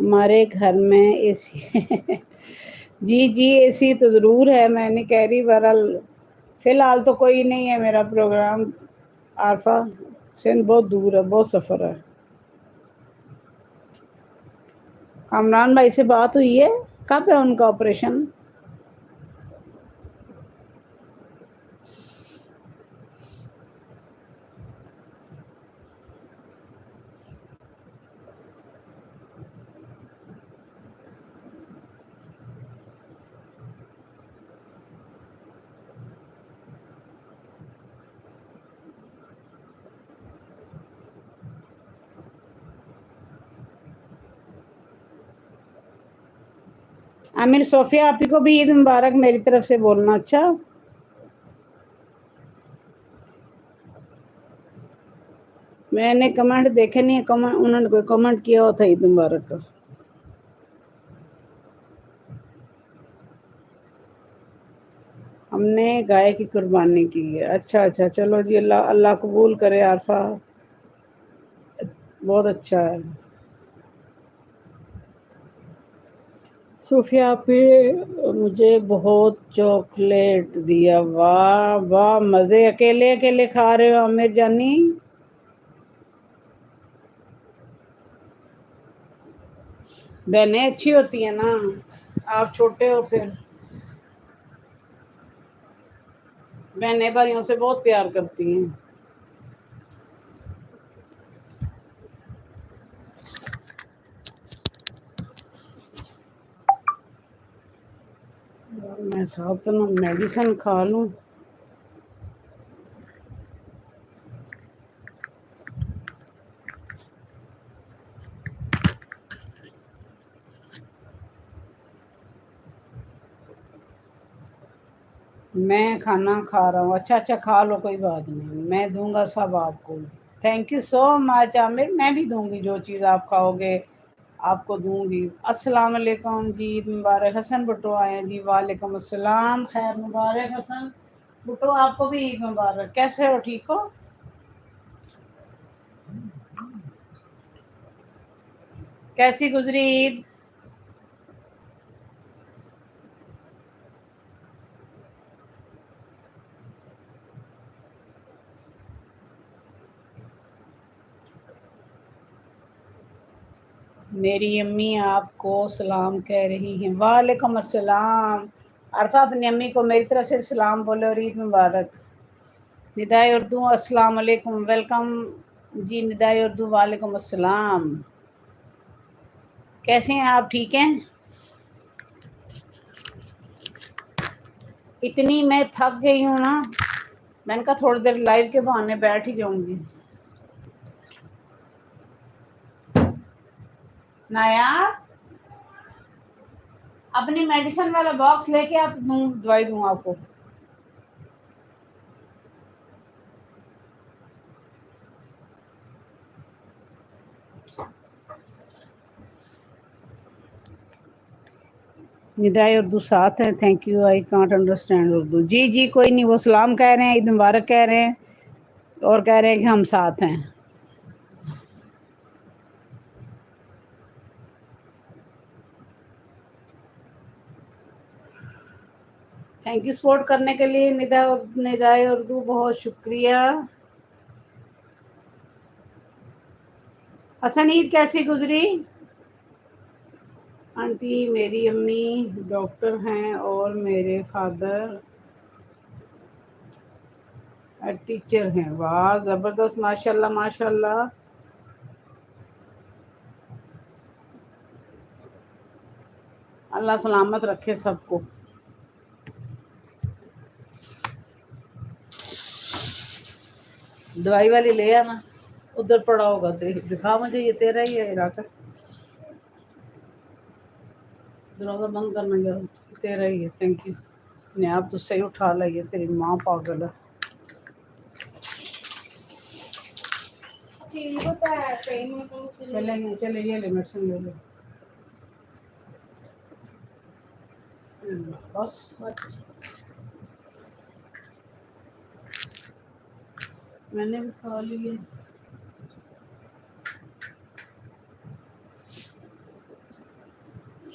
ہمارے گھر میں اے سی جی جی اے سی تو ضرور ہے، میں نہیں کہہ رہی، بہرحال فی الحال تو کوئی نہیں ہے میرا پروگرام۔ عارفہ سندھ بہت دور ہے، بہت سفر ہے۔ کامران بھائی سے بات ہوئی ہے؟ کب ہے ان کا آپریشن؟ عامر صوفیہ آپ ہی کو بھی عید مبارک میری طرف سے بولنا۔ اچھا میں نے کمنٹ دیکھے نہیں، انہوں نے کوئی کمنٹ کیا ہوا تھا عید مبارک کا۔ ہم نے گائے کی قربانی کی ہے۔ اچھا اچھا، چلو جی، اللہ اللہ قبول کرے عارفہ، بہت اچھا ہے۔ صوفیہ آپ نے مجھے بہت چاکلیٹ دیا، واہ واہ، مزے، اکیلے اکیلے کھا رہے ہو عامر جانی؟ بہنیں اچھی ہوتی ہیں نا، آپ چھوٹے ہو، پھر بہنیں بھائیوں سے بہت پیار کرتی ہیں۔ میں ساتھ نا میڈیسن کھا لوں۔ میں کھانا کھا رہا ہوں۔ اچھا اچھا، کھا لو، کوئی بات نہیں، میں دوں گا سب آپ کو۔ تھینک یو سو مچ عامر، میں بھی دوں گی جو چیز آپ کھاؤ گے، آپ کو دوں گی۔ السلام علیکم جی، عید مبارک۔ حسن بٹو آئے ہیں جی، وعلیکم السلام، خیر مبارک حسن بٹو، آپ کو بھی عید مبارک۔ کیسے ہو، ٹھیک ہو؟ کیسی گزری عید؟ میری امی آپ کو سلام کہہ رہی ہیں۔ وعلیکم السلام۔ عارفہ اپنی امی کو میری طرف سے سلام بولے اور عید مبارک۔ ندائے اردو السلام علیکم، ویلکم جی ندائے اردو، وعلیکم السلام۔ کیسے ہیں آپ، ٹھیک ہیں؟ اتنی میں تھک گئی ہوں نا، میں نے کہا تھوڑی دیر لائیو کے بہانے بیٹھ ہی جاؤں گی۔ نایا اپنی میڈیسن والا باکس لے کے آپ، دوائی دوں آپ کو۔ ندائے اردو ساتھ ہے، thank you, I can't understand Urdu. جی جی کوئی نہیں، وہ سلام کہہ رہے ہیں، عید مبارک کہہ رہے ہیں، اور کہہ رہے ہیں کہ ہم ساتھ ہیں۔ تھینک یو سپورٹ کرنے کے لیے ندائے اردو، بہت شکریہ۔ حسن عید کیسی گزری؟ آنٹی میری امی ڈاکٹر ہیں اور میرے فادر ٹیچر ہیں۔ واہ زبردست، ماشاء اللہ ماشاء اللہ۔ اللہ سلامت رکھے سب کو۔ دوائی والی لے آنا، ادھر پڑا ہوگا، دکھا مجھے، یہ تیرا ہی ہے عراقہ، دروازہ بند کرنا گیا، تیرا ہی ہے، تھینک یو۔ نے آپ تو صحیح اٹھا لائیے، تیری ماں پاگل ہے۔ چلے یہ لے میڈیسن لے لو بس۔ میں نے بھی کھا لیے۔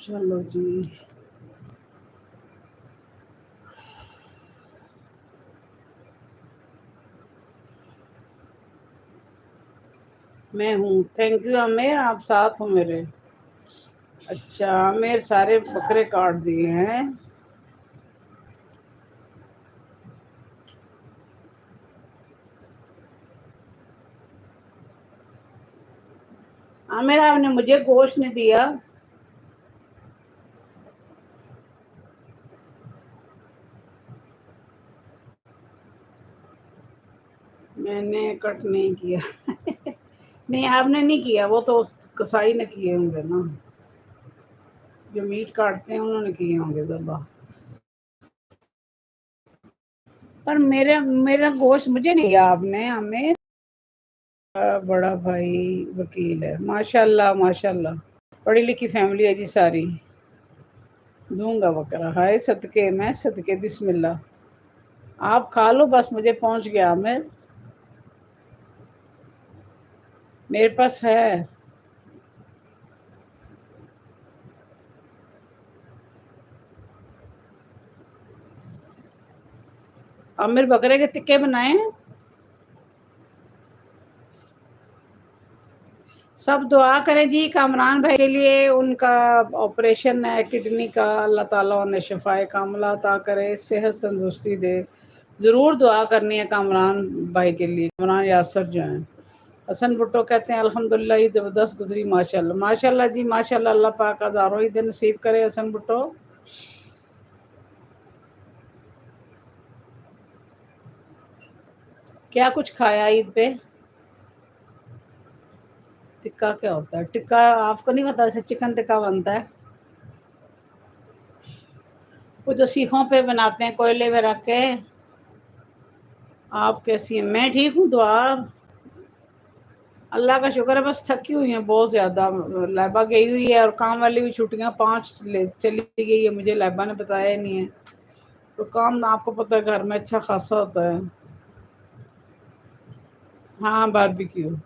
चलो जी, मैं हूँ। थैंक यू आमिर, आप साथ हो मेरे। अच्छा आमिर, सारे बकरे काट दिए हैं। आमिर आपने मुझे गोश्त नहीं दिया। मैंने कट नहीं किया। नहीं आपने नहीं किया, वो तो कसाई ने किए होंगे ना, जो मीट काटते हैं उन्होंने किए होंगे ज़बा। पर मेरे मेरा गोश्त मुझे नहीं दिया आपने आमिर। बड़ा भाई वकील है, माशाल्लाह माशाल्लाह। पढ़ी लिखी फैमिली है जी सारी। दूंगा बकरा, हाय सदके, मैं सदके, बिस्मिल्लाह। आप खा लो बस, मुझे पहुंच गया आमिर, मेरे पास है। आमिर बकरे के टिक्के बनाए हैं। सब दुआ करें जी कामरान भाई के लिए, उनका ऑपरेशन है किडनी का, अल्लाह ताला उन्हें शिफाए कामला अता करे, सेहत तंदुरुस्ती दे। ज़रूर दुआ करनी है कामरान भाई के लिए, कामरान यासर जो हैं। हसन भुट्टो कहते हैं अल्हम्दुलिल्लाह ईद ज़बरदस्त गुजरी माशाल्लाह। माशाल्लाह जी माशाल्लाह, अल्लाह पाक हज़ारों ईद नसीब करे हसन भुट्टो। क्या कुछ खाया ईद पे? टिक्का क्या होता है? टिक्का आपको नहीं पता? ऐसे चिकन टिक्का बनता है, वो जो सीखों पे बनाते हैं कोयले में रख के। आप कैसी हैं? मैं ठीक हूँ, दुआ अल्लाह का शुक्र है। बस थकी हुई है बहुत ज़्यादा, लैबा गई हुई है और काम वाली भी छुट्टियाँ 5 ले चली गई है, मुझे लैबा ने बताया ही नहीं है। तो काम आपको पता है घर में अच्छा खासा होता है। हाँ बारबेक्यू।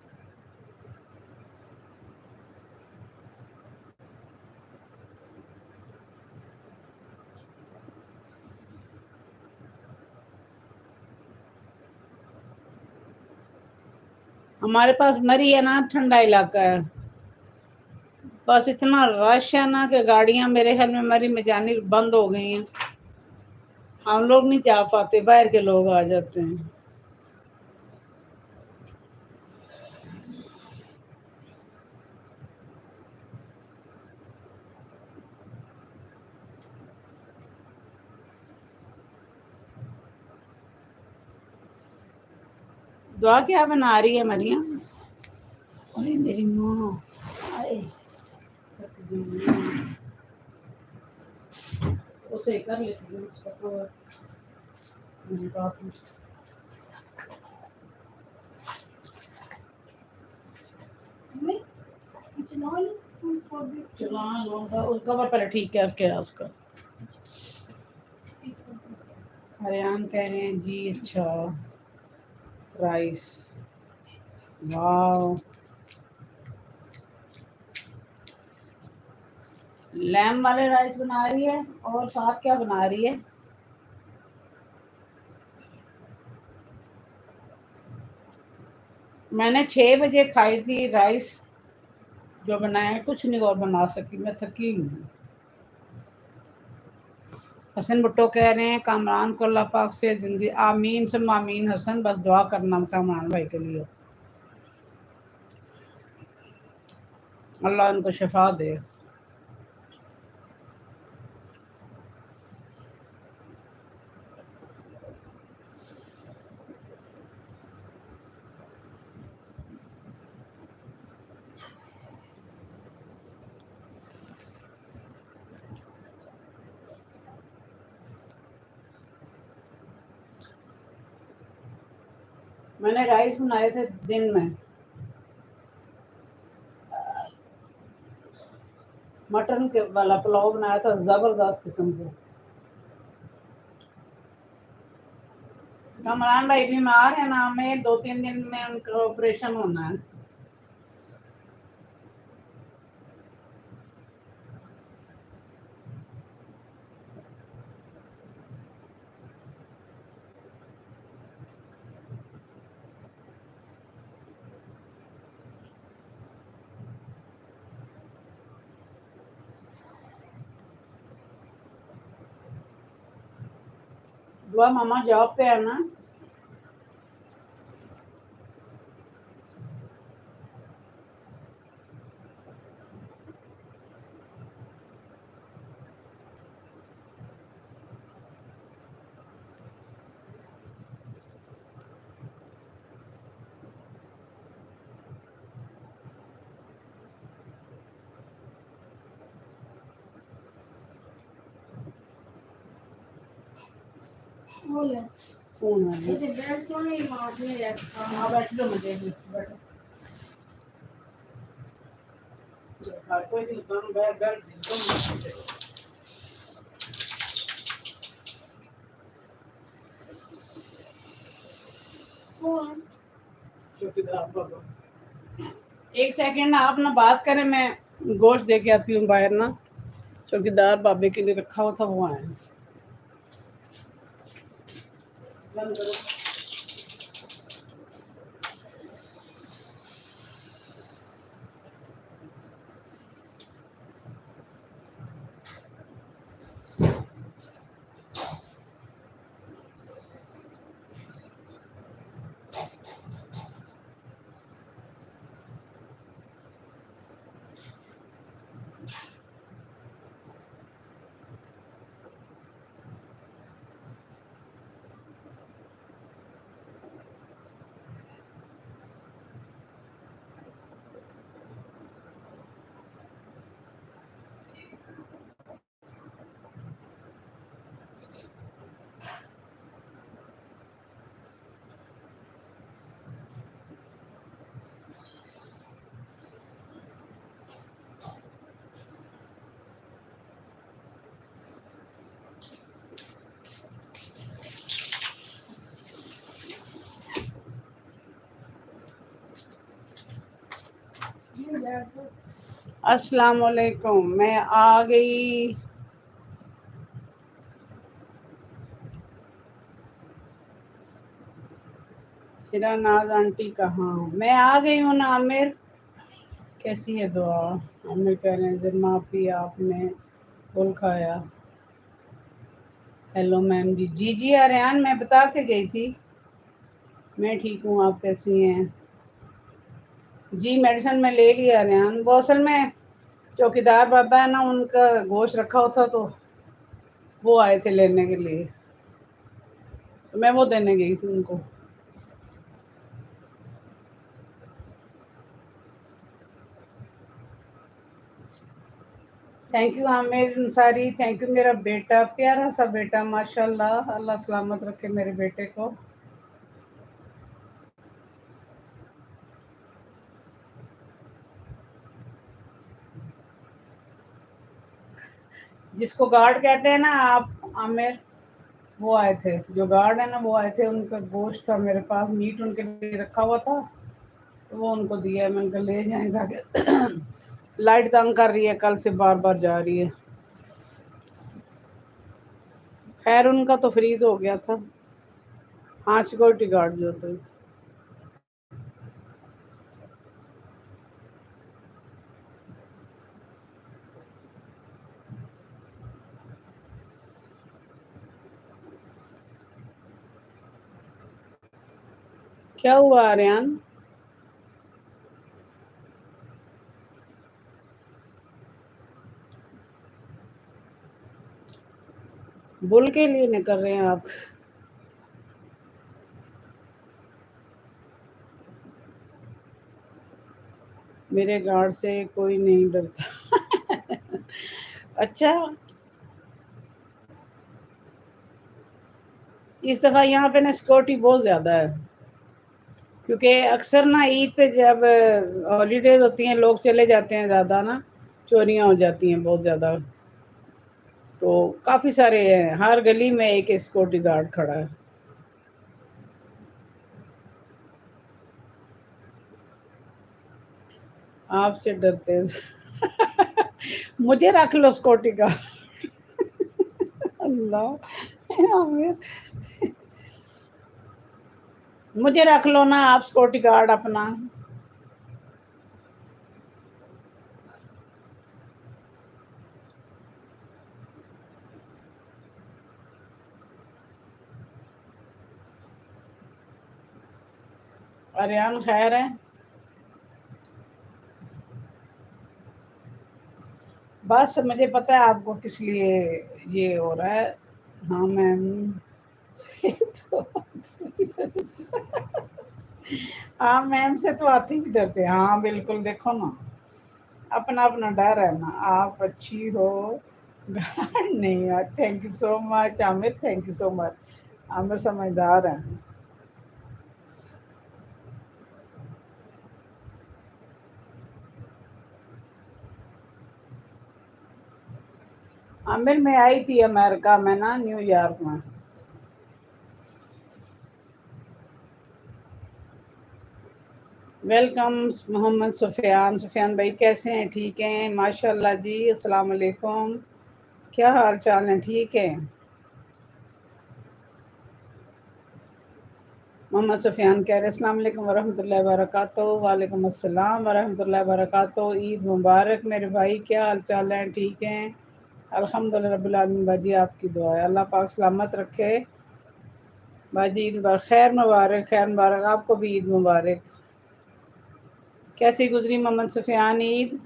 हमारे पास मरी है ना, ठंडा इलाका है। बस इतना रश है ना कि गाड़ियाँ मेरे ख्याल में मरी में जानी बंद हो गई हैं। हम लोग नहीं जा पाते, बाहर के लोग आ जाते हैं। दुआ क्या बना रही है मरियम? अरे मेरी माँ, अरे उसे कर लेती हूँ उसका तो। चला लूँगा उसका, पहले ठीक है क्या उसका। हरियान कह रहे हैं जी अच्छा राइस, वाह। लैम वाले राइस बना रही है, और साथ क्या बना रही है? मैंने 6 बजे खाई थी राइस, जो बनाया कुछ नहीं और बना सकी, मैं थकी हूँ। हसन भुट्टो कह रहे हैं कामरान को अल्लाह पाक से जिंदगी, आमीन सुन आमीन। हसन बस दुआ करना कामरान भाई के लिए, अल्लाह उनको शिफा दे। मैंने राइस बनाए थे दिन में, मटन के वाला पुलाव बनाया था जबरदस्त किस्म का। कमरान भाई बीमार है ना, में 2-3 दिन में उनका ऑपरेशन होना है। दुआ मामा जॉब पे है ना? कौन है ये? हाँ बैठ लो, मुझे बैठो। कोई नहीं, तुम बैठ एक सेकंड आप ना बात करें, मैं गोश्त दे के आती हूँ बाहर ना। चौकीदार बाबे के लिए रखा हुआ था, वो आए। बंद करो। अस्सलाम वालेकुम, मैं आ गई। मेरा नाज आंटी कहाँ? मैं आ गई हूँ ना आमिर। कैसी है दुआ? आमिर कह रहे हैं जब माफ़ी आपने फुल खाया। हेलो मैम जी। जी जी आर्यान, मैं बता के गई थी। मैं ठीक हूँ, आप कैसी हैं? जी मेडिसिन में ले लिया आर्यान। वो असल में चौकीदार बाबा है ना, उनका गोश्त रखा होता तो वो आए थे लेने के लिए, तो मैं वो देने गई थी उनको। Thank you Aamir Ansari, thank you. मेरा बेटा, प्यारा सा बेटा, माशाल्लाह, अल्लाह सलामत रखे मेरे बेटे को। जिसको गार्ड कहते हैं ना आप आमिर, वो आए थे। जो गार्ड है ना वो आए थे, उनका गोश्त था मेरे पास, मीट उनके लिए रखा हुआ था, तो वो उनको दिया है। मैंने कहा ले जाएं ताकि लाइट तंग कर रही है, कल से बार बार जा रही है। खैर उनका तो फ्रीज हो गया था। हाँ सिक्योरिटी गार्ड जो थे। क्या हुआ आर्यन? बुल के लिए नहीं कर रहे हैं आप? मेरे गार्ड से कोई नहीं डरता। अच्छा, इस दफ़ा यहाँ पे ना सिक्योरिटी बहुत ज़्यादा है, क्योंकि अक्सर ना ईद पे जब हॉलीडेज होती हैं लोग चले जाते हैं ज़्यादा ना, चोरियाँ हो जाती हैं बहुत ज़्यादा। तो काफ़ी सारे हैं, हर गली में एक सिक्योरिटी गार्ड खड़ा है। आपसे डरते हैं। मुझे रख लो सिक्योरिटी गार्ड। अल्लाह आमिर, मुझे रख लो ना आप सिक्योरिटी गार्ड अपना। आर्यन खैर है? बस मुझे पता है आपको किस लिए ये हो रहा है। हाँ मैम। तो हाँ मैम से तो आते ही डरते हैं। हाँ बिल्कुल, देखो ना, अपना अपना डर है ना। आप अच्छी हो। गार्ड नहीं यार, thank you so much Aamir, thank you so much. Aamir समझदार है। आमिर मैं आई थी अमेरिका में ना, न्यूयॉर्क में। वेलकम। मोहम्मद सुफियान, सुफियान भाई कैसे हैं? ठीक हैं माशाल्लाह जी। अस्सलाम वालेकुम। क्या हाल चाल है? ठीक है। मोहम्मद सुफियान कह रहे अस्सलाम वालेकुम वरहमतुल्लाहि वबरकातुहू। वालेकुम अस्सलाम वरहमतुल्लाहि वबरकातुहू। ईद मुबारक मेरे भाई, क्या हाल चाल है? ठीक हैं अल्हम्दुलिल्लाह रब्बिल आलमीन। बाजी आपकी दुआ है, अल्लाह पाक सलामत रखे। बाजी ईद मुबारक, खैर मुबारक, खैर मुबारक, आपको भी ईद मुबारक। कैसी गुजरी मोहम्मद सुफियान ईद?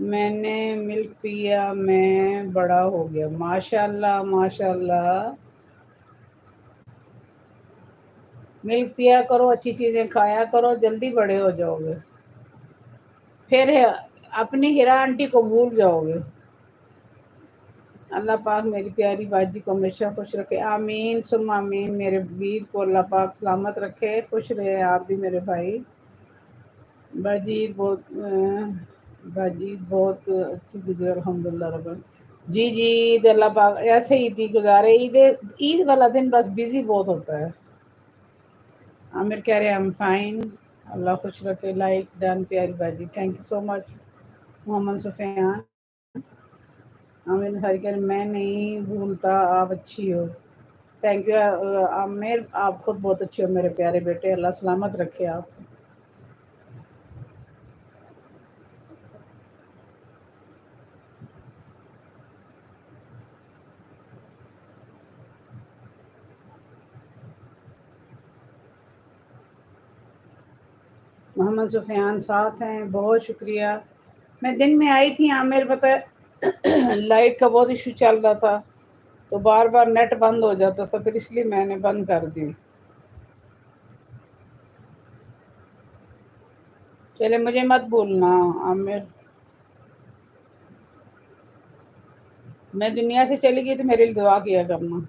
मैंने मिल्क पिया, मैं बड़ा हो गया। माशाल्लाह माशाल्लाह। मिल्क पिया करो, अच्छी चीज़ें खाया करो, जल्दी बड़े हो जाओगे। फिर अपनी हिरा आंटी को भूल जाओगे। अल्लाह पाक मेरी प्यारी बाजी को हमेशा खुश रखे, आमीन सुम आमीन। मेरे वीर को अल्लाह पाक सलामत रखे, खुश रहे आप भी मेरे भाई। बाजीत बहुत बाजीत बहुत अच्छी गुजरे अल्हम्दुलिल्लाह रब। जी जी, ईद अल्लाह पाक ऐसे ईद ही गुजारे। ईद ईद वाला दिन बस बिजी बहुत होता है। आमिर कह रहे हैं हम फाइन, अल्लाह खुश रखे। लाइक डन प्यारी बाजी, thank you so much. Mohammad Sufiyan. Aamir sorry कह रहे मैं नहीं भूलता, आप अच्छी हो। थैंक यू आमिर, आप खुद बहुत अच्छे हो मेरे प्यारे बेटे, अल्लाह सलामत रखे आप। मोहम्मद सुफियान साथ हैं, बहुत शुक्रिया। मैं दिन में आई थी आमिर, पता है लाइट का बहुत इशू चल रहा था, तो बार बार नेट बंद हो जाता था, फिर इसलिए मैंने बंद कर दी। चले मुझे मत भूलना आमिर। मैं दुनिया से चली गई तो मेरे लिए दुआ किया करना।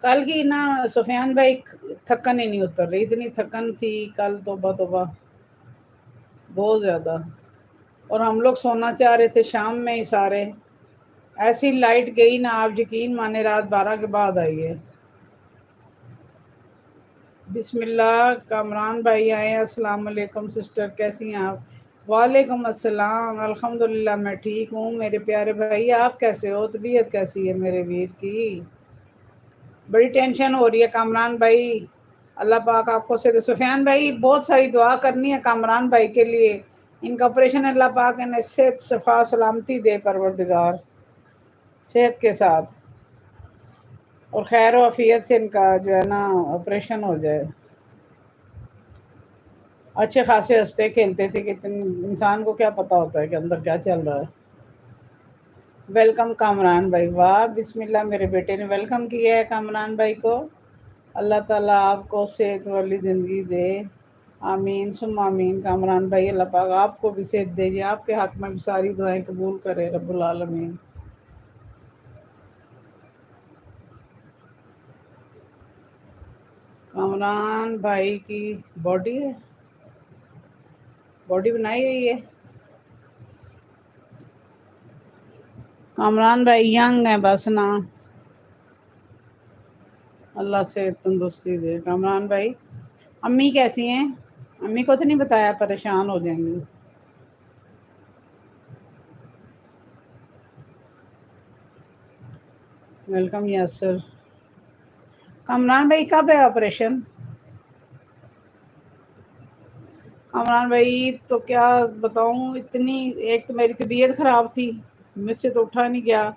कल की ना सुफियान भाई, थकन ही नहीं उतर रही, इतनी थकन थी कल, तोबा तोबा, बहुत ज़्यादा। और हम लोग सोना चाह रहे थे शाम में ही सारे, ऐसी लाइट गई ना, आप यकीन माने रात 12 के बाद आई है। बिस्मिल्लाह, कामरान भाई आए हैं। अस्सलाम वालेकुम सिस्टर, कैसी हैं आप? वालेकुम अस्सलाम, अल्हम्दुलिल्लाह मैं ठीक हूँ मेरे प्यारे भाई, आप कैसे हो? तबीयत कैसी है मेरे वीर की? बड़ी टेंशन हो रही है कामरान भाई। अल्लाह पाक आपको से सुफियान भाई बहुत सारी दुआ करनी है कामरान भाई के लिए। इनका ऑपरेशन अल्लाह पाक इन्हें सेहत शफा सलामती दे परवरदिगार, सेहत के साथ, और खैर वफ़ियत से इनका जो है ना ऑपरेशन हो जाए। अच्छे खासे हंसते खेलते थे, कितने इंसान को क्या पता होता है कि अंदर क्या चल रहा है। वेलकम कामरान भाई, वाह बिस्मिल्लाह, मेरे बेटे ने वेलकम किया है कामरान भाई को। अल्लाह ताला आपको सेहत वाली ज़िंदगी दे, आमीन सुम आमीन। कामरान भाई अल्लाह पाक आपको भी सेहत दे, आपके हक़ में भी सारी दुआएं कबूल करे रब्बुल आलमीन। कामरान भाई की बॉडी है, बॉडी बनाई हुई है। कामरान भाई यंग है बस ना, अल्लाह से तंदुरुस्ती दे कामरान भाई। अम्मी कैसी हैं? अम्मी को तो नहीं बताया, परेशान हो जाएंगी। वेलकम यासर। कामरान भाई कब है ऑपरेशन? عمران بھائی تو کیا بتاؤں، اتنی ایک تو میری طبیعت خراب تھی، مجھ سے تو اٹھا نہیں گیا،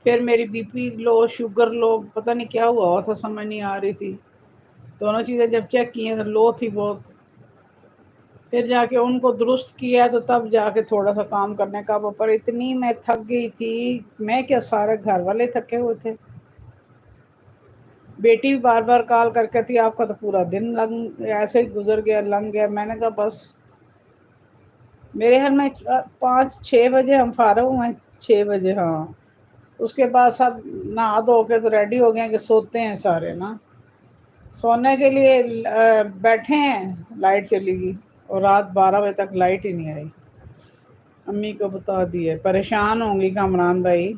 پھر میری بی پی لو، شوگر لو، پتہ نہیں کیا ہوا تھا، سمجھ نہیں آ رہی تھی، دونوں چیزیں جب چیک کی ہیں تو لو تھی بہت، پھر جا کے ان کو درست کیا تو تب جا کے تھوڑا سا کام کرنے کا، پر اتنی میں تھک گئی تھی، میں کیا سارے گھر والے تھکے ہوئے تھے، بیٹی بھی بار بار کال کر کے تھی آپ کا تو پورا دن ایسے ہی گزر گیا، لنگ گیا، میں نے کہا بس میرے گھر میں 5-6 بجے ہم فارغ ہوئے ہیں، 6 بجے، ہاں، اس کے بعد سب نہا دھو کے تو ریڈی ہو گئے ہیں کہ سوتے ہیں سارے نا، سونے کے لیے بیٹھے ہیں، لائٹ چلی گئی اور رات 12 بجے تک لائٹ ہی نہیں آئی، امی کو بتا دیے، پریشان ہوں گی کامران بھائی،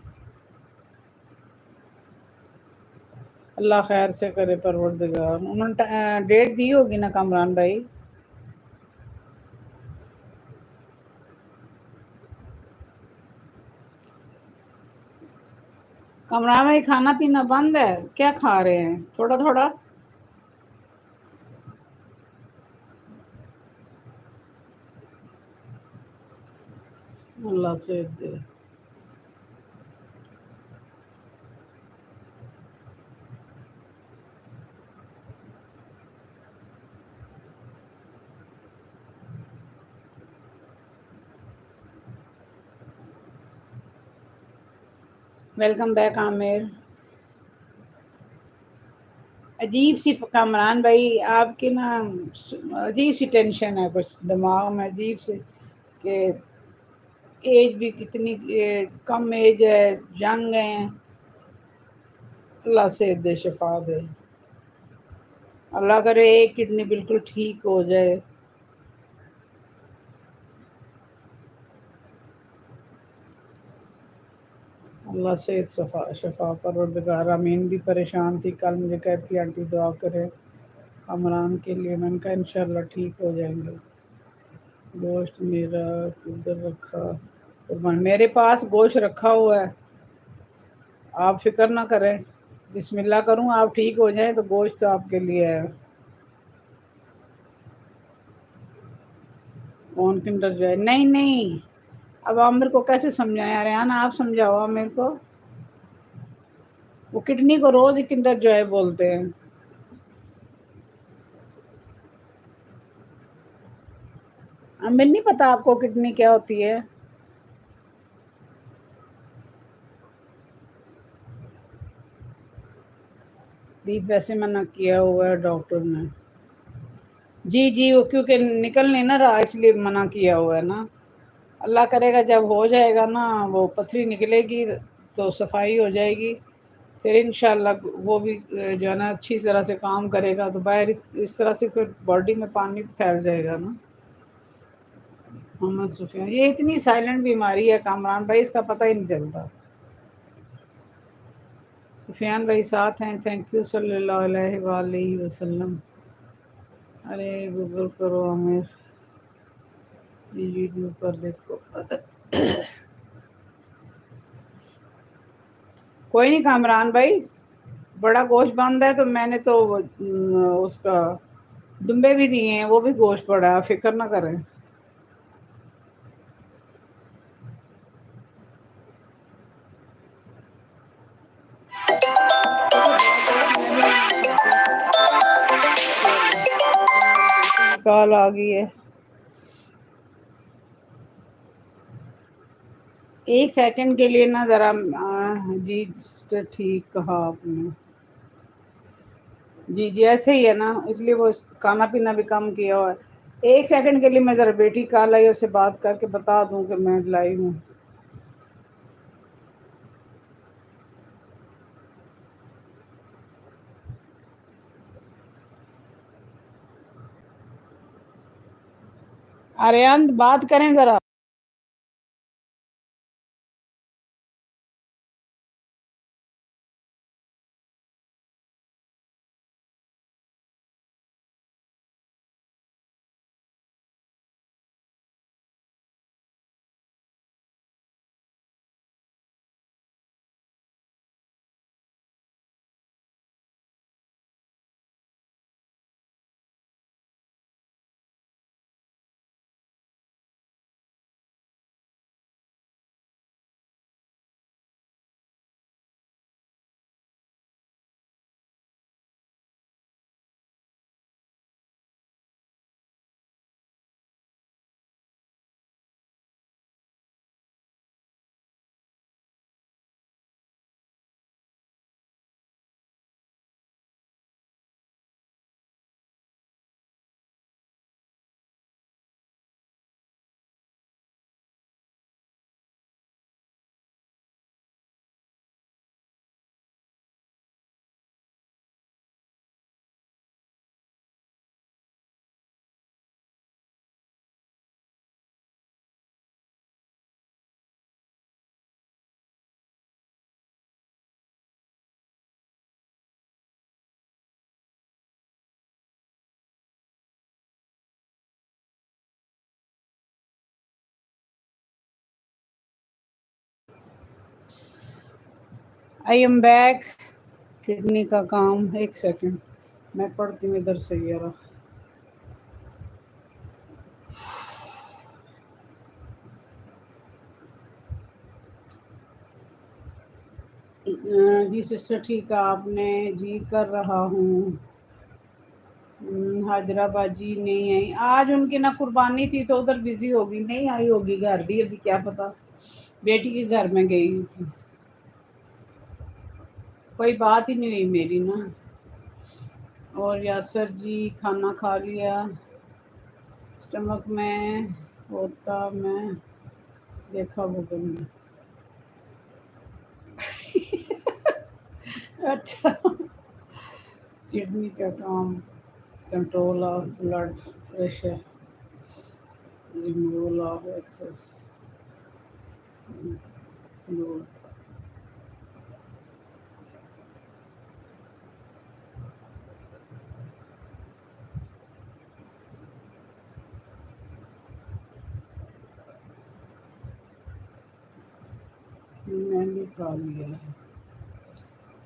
اللہ خیر سے کرے پروردگار، انہوں نے ڈیٹ دی ہوگی نا کامران بھائی؟ کامران بھائی کھانا پینا بند ہے کیا، کھا رہے ہیں تھوڑا تھوڑا؟ اللہ صحت دے۔ ویلکم بیک عامر۔ عجیب سی کامران بھائی آپ کی نا، عجیب سی ٹینشن ہے کچھ دماغ میں، عجیب سی، کہ ایج بھی کتنی کم ایج ہے، ینگ ہیں، اللہ صحت دے، شفا دے، اللہ کرے ایک کڈنی بالکل ٹھیک ہو جائے، اللہ صحت شفا پروردگار، امین بھی پریشان تھی کل، مجھے کہتی آنٹی دعا کرے کامران کے لیے، میں نے کہا انشاءاللہ ٹھیک ہو جائیں گے، گوشت میرا کدھر رکھا، قربان میرے پاس گوشت رکھا ہوا ہے، آپ فکر نہ کریں، بسم اللہ کروں آپ ٹھیک ہو جائیں تو گوشت آپ کے لیے ہے، کون کنڈر جائے، نہیں نہیں، اب عامر کو کیسے سمجھائیں، ریان آپ سمجھاؤ عامر کو، وہ کڈنی کو روز ہی کنڈر جوائے بولتے ہیں، عامر نہیں پتا آپ کو کڈنی کیا ہوتی ہے؟ بیف ویسے منع کیا ہوا ہے ڈاکٹر نے، جی جی، وہ کیونکہ نکل نہیں نہ رہا اس لیے منع کیا ہوا ہے نا، اللہ کرے گا جب ہو جائے گا نا، وہ پتھری نکلے گی تو صفائی ہو جائے گی، پھر انشاءاللہ وہ بھی جو ہے نا اچھی طرح سے کام کرے گا، تو باہر اس طرح سے پھر باڈی میں پانی پھیل جائے گا نا، محمد سفیان، یہ اتنی سائلنٹ بیماری ہے کامران بھائی، اس کا پتہ ہی نہیں چلتا، سفیان بھائی ساتھ ہیں، تھینک یو صلی اللہ علیہ وآلہ وسلم، ارے گوگل کرو عامر، یہ یوٹیوب پر دیکھو، کوئی نہیں کامران بھائی، بڑا گوشت بند ہے تو میں نے تو اس کا دمبے بھی دیے ہیں، وہ بھی گوشت پڑا ہے، فکر نہ کریں، کال آ گئی ہے، ایک سیکنڈ کے لیے نا ذرا، جی ٹھیک کہا آپ نے، جی جی ایسے ہی ہے نا، اس لیے وہ کھانا پینا بھی کم کیا ہوا ہے، ایک سیکنڈ کے لیے میں ذرا بیٹی کال آئی اس سے بات کر کے بتا دوں کہ میں لائی ہوں، آریان بات کریں ذرا، आई एम बैक। किडनी का काम, एक सेकंड मैं पढ़ती हूँ इधर से यार। जी सिस्टर ठीक है आपने जी कर रहा हूँ। हाजरा बाजी नहीं आई आज, उनकी ना कुर्बानी थी तो उधर बिजी होगी, नहीं आई होगी घर भी, अभी क्या पता, बेटी के घर में गई हुई थी। कोई बात ही नहीं हुई मेरी ना। और यासर जी खाना खा लिया, स्टमक में होता मैं देखा वो बंद। अच्छा, किडनी का काम, control of blood pressure, removal of access fluid. मैंने खा लिया है।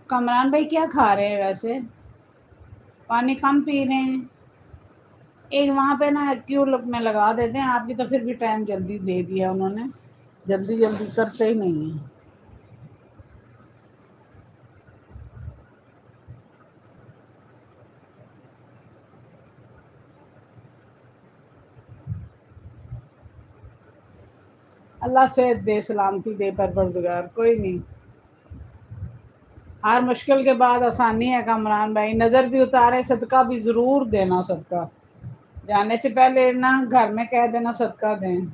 कमरान भाई क्या खा रहे हैं वैसे? पानी कम पी रहे हैं। एक वहाँ पे ना क्यू में लगा देते हैं, आपकी तो फिर भी टाइम जल्दी दे दिया उन्होंने, जल्दी जल्दी करते ही नहीं है। अल्लाह से दे, सलामती दे परवरदिगार, कोई नहीं। हर मुश्किल के बाद आसानी है कमरान भाई, नज़र भी उतारे, सदका भी ज़रूर देना, सदका जाने से पहले ना घर में कह देना सदका दें।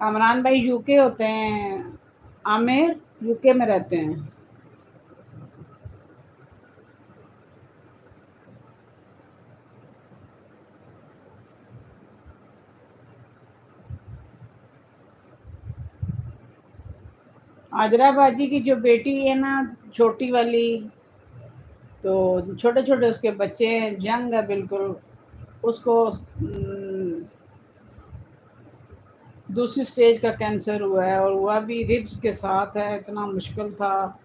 कमरान भाई यूके होते हैं, आमिर यूके में रहते हैं। आजरा बाजी की जो बेटी है ना, छोटी वाली, तो छोटे छोटे उसके बच्चे हैं, यंग है बिल्कुल। उसको दूसरी स्टेज का कैंसर हुआ है, और हुआ भी रिब्स के साथ है, इतना मुश्किल था।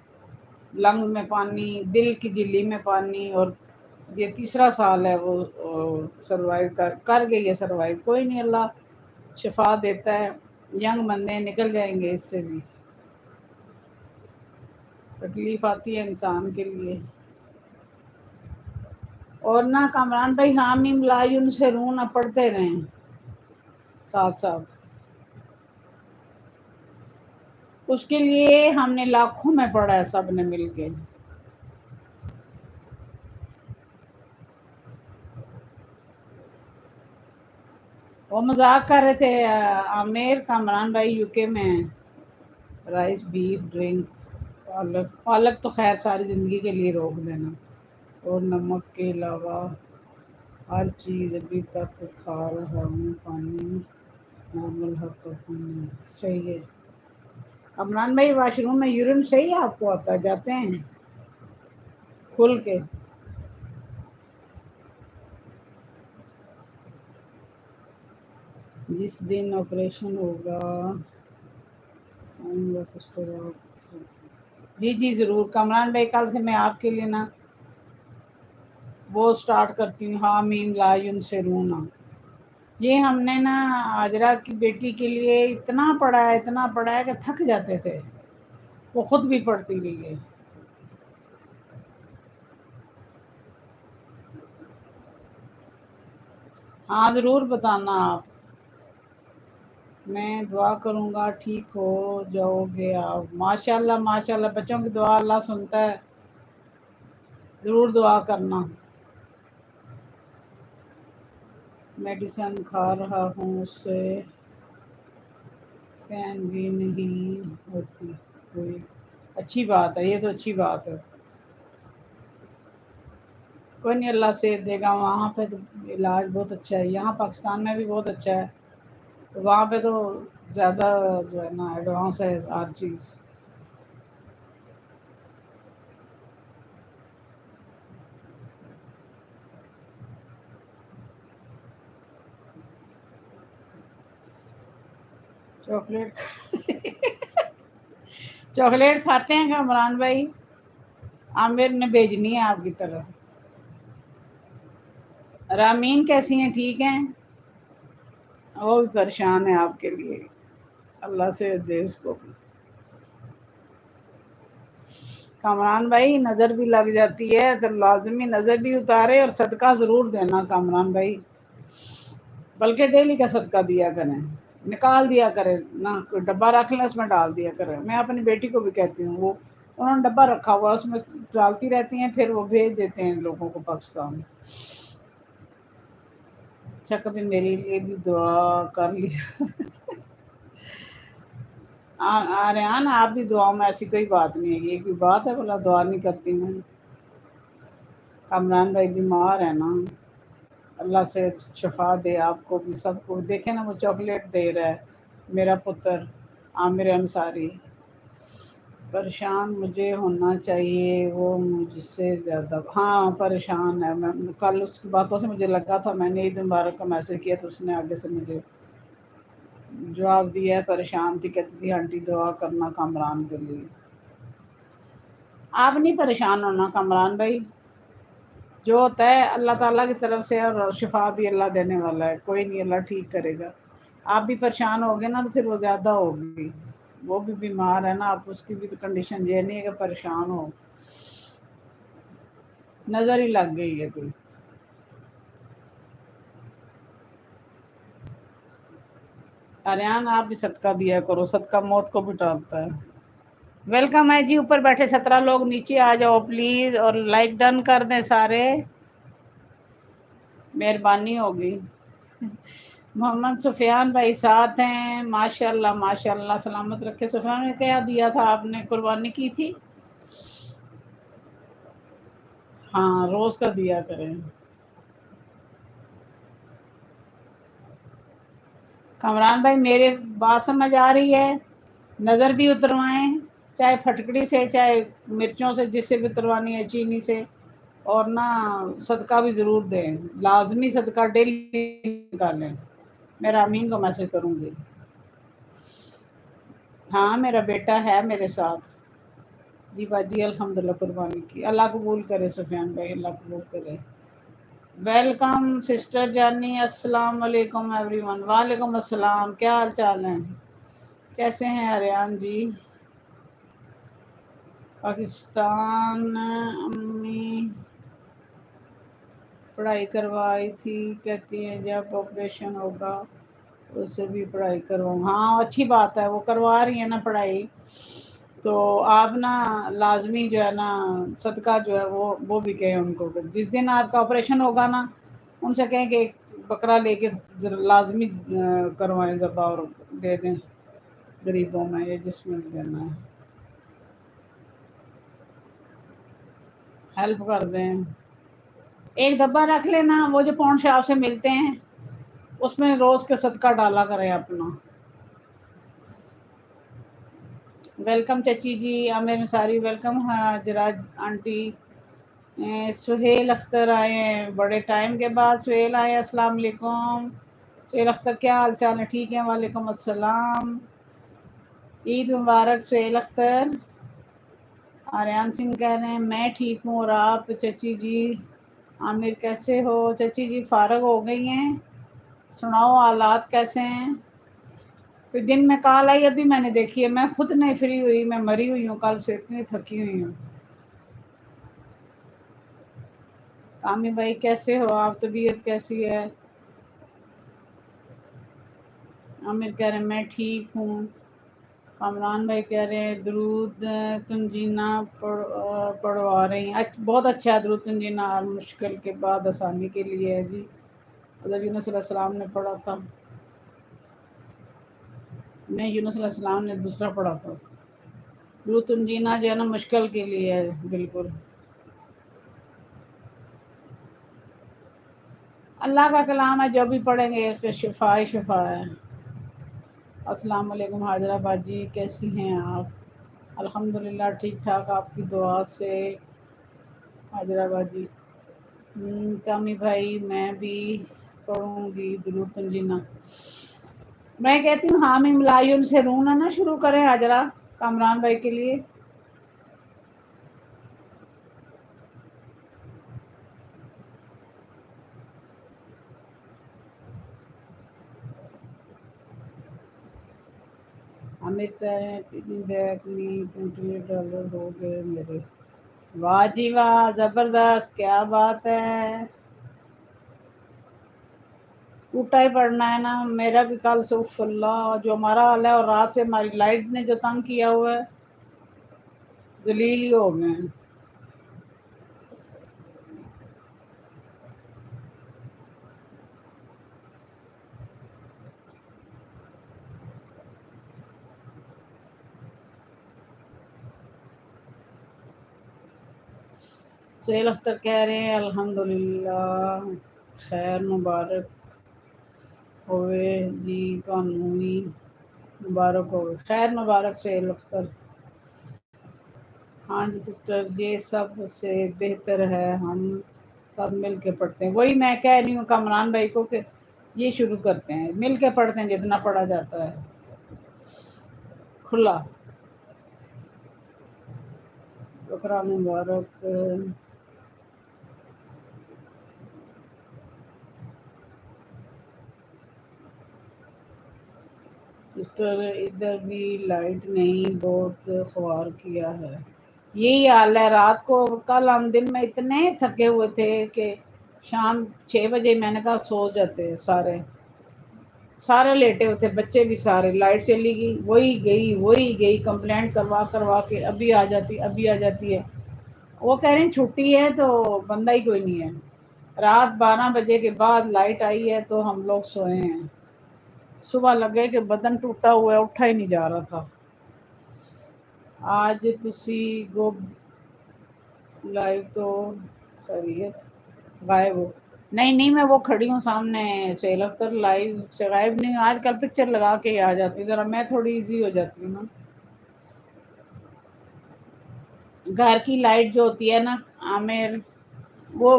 लंग में पानी, दिल की झिल्ली में पानी, और ये तीसरा साल है वो सरवाइव कर गई है सरवाइव। कोई नहीं, अल्लाह शिफा देता है, यंग बंदे निकल जाएंगे इससे भी। तकलीफ आती है इंसान के लिए। और ना कमरान भाई हामीम लायुन से रून पढ़ते रहें साथ साथ। उसके लिए हमने लाखों में पढ़ा है सब ने मिलके। वो मजाक कर रहे थे आमिर, कमरान भाई यूके में हैं। राइस बीफ ड्रिंक, पालक, पालक तो खैर सारी ज़िंदगी के लिए रोक देना। और नमक के अलावा हर चीज़ अभी तक खा रहा हूँ, पानी नॉर्मल हद तक हूँ, सही है। कमरान भाई वाशरूम में यूरिन सही आपको आता, जाते हैं खुल के? जिस दिन ऑपरेशन होगा आऊँगा सिस्टर आप। जी जी ज़रूर कमरान भाई, कल से मैं आपके लिए ना वो स्टार्ट करती हूँ, हाँ मीम लायुन से रूना। ये हमने ना आजरा की बेटी के लिए इतना पढ़ा है, इतना पढ़ा है कि थक जाते थे। वो खुद भी पढ़ती रही है। हाँ ज़रूर बताना आप, मैं दुआ करूँगा ठीक हो जाओगे आप। माशाल्लाह माशाल्लाह, बच्चों की दुआ अल्लाह सुनता है, ज़रूर दुआ करना। मेडिसिन खा रहा हूँ, उससे फैन भी नहीं होती कोई। अच्छी बात है, ये तो अच्छी बात है। कोई नहीं, अल्लाह सेहत देगा। वहाँ पे तो इलाज बहुत अच्छा है, यहाँ पाकिस्तान में भी बहुत अच्छा है, तो वहाँ पे तो ज़्यादा जो है ना एडवांस है हर चीज़। चॉकलेट चॉकलेट खाते हैं कामरान भाई? आमिर ने भेजनी है आपकी तरफ। रामीन कैसी हैं, ठीक हैं? वो भी परेशान है आपके लिए, अल्लाह से दे इसको भी। कामरान भाई नज़र भी लग जाती है तो लाजमी नज़र भी उतारे और सदका ज़रूर देना कामरान भाई, बल्कि डेली का सदका दिया करें, निकाल दिया करें ना, कोई डब्बा रख लें उसमें डाल दिया करें। मैं अपनी बेटी को भी कहती हूँ, वो उन्होंने डब्बा रखा हुआ उसमें डालती रहती हैं, फिर वो भेज देते हैं लोगों को पाकिस्तान। अच्छा कभी मेरे लिए भी दुआ कर लिया आर्यान, आप भी दुआ में, ऐसी कोई बात नहीं है, ये कोई बात है बोला दुआ नहीं करती मैं। कामरान भाई बीमार है ना, अल्लाह से शफा दे आपको भी, सबको। देखे ना वो चॉकलेट दे रहा है मेरा पुत्र आमिर अंसारी। परेशान मुझे होना चाहिए, वो मुझसे ज़्यादा, हाँ परेशान है। मैं कल उसकी बातों से मुझे लगा था, मैंने ईद मुबारक का मैसेज किया तो उसने आगे से मुझे जवाब दिया है, परेशान थी, कहती थी आंटी दुआ करना कामरान के लिए। आप नहीं परेशान होना कामरान भाई, जो होता है अल्लाह ताला की तरफ से, और शिफा भी अल्लाह देने वाला है, कोई नहीं, अल्लाह ठीक करेगा। आप भी परेशान होगे ना तो फिर वो ज़्यादा होगी, वो भी बीमार है ना, आप उसकी भी तो कंडीशन ये नहीं है कि परेशान हो, नज़र ही लग गई है कोई। आर्यन आप भी सदका दिया करो, सदका मौत को भी टालता है। वेलकम है जी, ऊपर बैठे 17 लोग, नीचे आ जाओ प्लीज़ और लाइक डन कर दें सारे, मेहरबानी होगी। मोहम्मद सुफियान भाई साथ हैं, माशाल्लाह माशाल्लाह, सलामत रखे। सुफियान ने क्या दिया था, आपने कुर्बानी की थी? हाँ रोज़ का दिया करें। कमरान भाई मेरे बात समझ आ रही है? नज़र भी उतरवाएं, चाहे फटकड़ी से, चाहे मिर्चों से, जिससे भी उतरवानी है, चीनी से। और ना सदका भी ज़रूर दें, लाजमी सदका डेली निकालें। मैं रामीन को मैसेज करूँगी। हाँ मेरा बेटा है मेरे साथ जी बाजी, अल्हम्दुलिल्लाह कुर्बानी की, अल्लाह कबूल करे सुफियान भाई, अल्लाह कबूल करे। वेलकम सिस्टर जानी, अस्सलाम वालेकुम एवरीवन। वालेकुम अस्सलाम, क्या हाल चाल है, कैसे हैं आर्यन जी? पाकिस्तान अम्मी पढ़ाई करवाई थी, कहती हैं जब ऑपरेशन होगा उससे भी पढ़ाई करवाऊँ। हाँ अच्छी बात है, वो करवा रही है ना पढ़ाई, तो आप ना लाजमी जो है ना सदका जो है वो भी कहें उनको कि जिस दिन आपका ऑपरेशन होगा ना, उनसे कहें कि एक बकरा लेके लाजमी करवाएं ज़बा, और दे दें गरीबों में, ये जिसमें भी देना है, हेल्प कर दें। एक डब्बा रख लेना, वो जो पौन शॉप से मिलते हैं, उसमें रोज़ का सदका डाला करें अपना। वेलकम चाची जी, आमिर अंसारी वेलकम, हाजरा आंटी। सुहेल अख्तर आए हैं बड़े टाइम के बाद, सुहेल आए, अस्सलाम वालेकुम। सुहेल अख्तर क्या हाल चाल है, ठीक है? वालेकुम अस्सलाम, ईद मुबारक सुहेल अख्तर। आर्यन सिंह कह रहे हैं मैं ठीक हूँ, और आप चाची जी? आमिर कैसे हो चाची जी, फारग हो गई हैं? सुनाओ हालात कैसे हैं? कोई दिन में कॉल आई अभी मैंने देखी है, मैं खुद नहीं फ्री हुई, मैं मरी हुई हूँ कल से, इतनी थकी हुई हूँ। कामी भाई कैसे हो आप, तबीयत कैसी है? आमिर कह रहे हैं मैं ठीक हूँ। कामरान भाई कह रहे हैं दरूद तंजीना पढ़वा रही हैं, बहुत अच्छा है दरूद तंजीना, हर मुश्किल के बाद आसानी के लिए है जी, हज़रत यूनुस अलैहिस्सलाम ने पढ़ा था, नहीं यूनुस अलैहिस्सलाम ने दूसरा पढ़ा था। दरूद तंजीना जो है ना मुश्किल के लिए है, बिल्कुल। अल्लाह का कलाम है, जो भी पढ़ेंगे उस पर शिफा ही शिफा है। अस्सलाम वालेकुम हाजरा बाजी, कैसी हैं आप? अल्हम्दुलिल्लाह ठीक ठाक, आपकी दुआ से हाजरा बाजी। कामी भाई मैं भी पढ़ूँगी दुरूद तंजीना। मैं कहती हूँ हामी मलायुन से रोना ना शुरू करें हाजरा कामरान भाई के लिए। आमिर कह रहे हैं पिगी बैक में $28 हो गए मेरे। वाह जी वाह, जबरदस्त, क्या बात है। टूटा ही पड़ना है ना, मेरा भी कल से उफ अल्लाह जो हमारा हाल है, और रात से हमारी लाइट ने जो तंग किया हुआ है, जलील ही हो गए हैं। सुहेल अख्तर कह रहे हैं अल्हम्दुलिल्लाह, खैर मुबारक होवे जी, ਤੁਹਾਨੂੰ भी मुबारक होवे, खैर मुबारक सुहेल अख्तर। हाँ जी सिस्टर, ये सब से बेहतर है हम सब मिल के पढ़ते हैं। वही मैं कह रही हूँ कमरान भाई को कि ये शुरू करते हैं, मिल के पढ़ते हैं, जितना पढ़ा जाता है खुला। बकरा मुबारक। सिस्टर इधर भी लाइट नहीं, बहुत ख्वार किया है। यही हाल है, रात को कल हम दिन में इतने थके हुए थे कि शाम 6 बजे मैंने कहा सो जाते हैं सारे, सारे लेटे हुए थे, बच्चे भी सारे। लाइट चली गई, वही गई, कंप्लेंट करवा करवा के अभी आ जाती, अभी आ जाती है। वो कह रहे हैं छुट्टी है तो बंदा ही कोई नहीं है। रात 12 बजे के बाद लाइट आई है तो हम लोग सोए हैं। सुबह लगे कि बदन टूटा हुआ है, उठा ही नहीं जा रहा था। आज तुसी गो लाइव तो खैरियत गायब हो। नहीं नहीं, मैं वो खड़ी हूँ सामने, सेल अख्तर लाइव से गायब नहीं हूँ। आजकल पिक्चर लगा के ही आ जाती हूँ, जरा मैं थोड़ी इजी हो जाती हूँ ना। घर की लाइट जो होती है ना आमिर, वो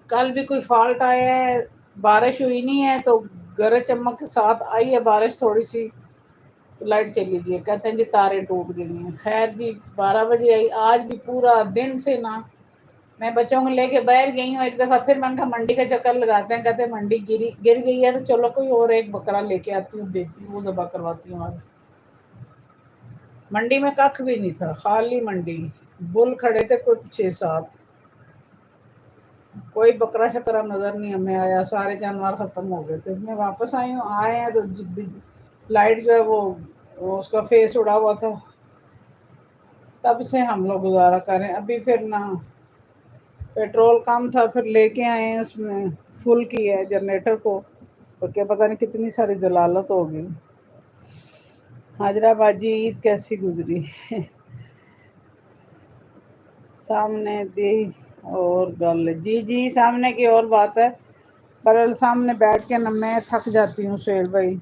कल भी कोई फॉल्ट आया है, बारिश हुई नहीं है तो गरज चमक के साथ आई है बारिश थोड़ी सी, तो लाइट चली गई है। कहते हैं जी तारे टूट गई हैं। खैर जी 12 बजे आई। आज भी पूरा दिन से ना, मैं बच्चों को लेके बाहर गई हूँ एक दफ़ा, फिर मैंने कहा मंडी का चक्कर लगाते हैं। कहते हैं मंडी गिर गई है तो चलो कोई और एक बकरा लेके आती हूँ, देती हूँ, वो दबा करवाती हूँ। आज मंडी में कख भी नहीं था, खाली मंडी, बुल खड़े थे कुछ 6-7, कोई बकरा शकरा नजर नहीं हमें आया, सारे जानवर खत्म हो गए थे। मैं वापस आई हूँ, आए हैं तो लाइट जो है वो उसका फेस उड़ा हुआ था, तब से हम लोग गुजारा करें। अभी फिर ना पेट्रोल कम था, फिर लेके आए हैं, उसमें फुल किया है जनरेटर को, तो क्या पता नहीं कितनी सारी जलालत होगी। हाजरा बाजी ईद कैसी गुजरी? सामने दी और गल जी जी, सामने की और बात है, पर सामने बैठ के ना मैं थक जाती हूँ शेर भाई।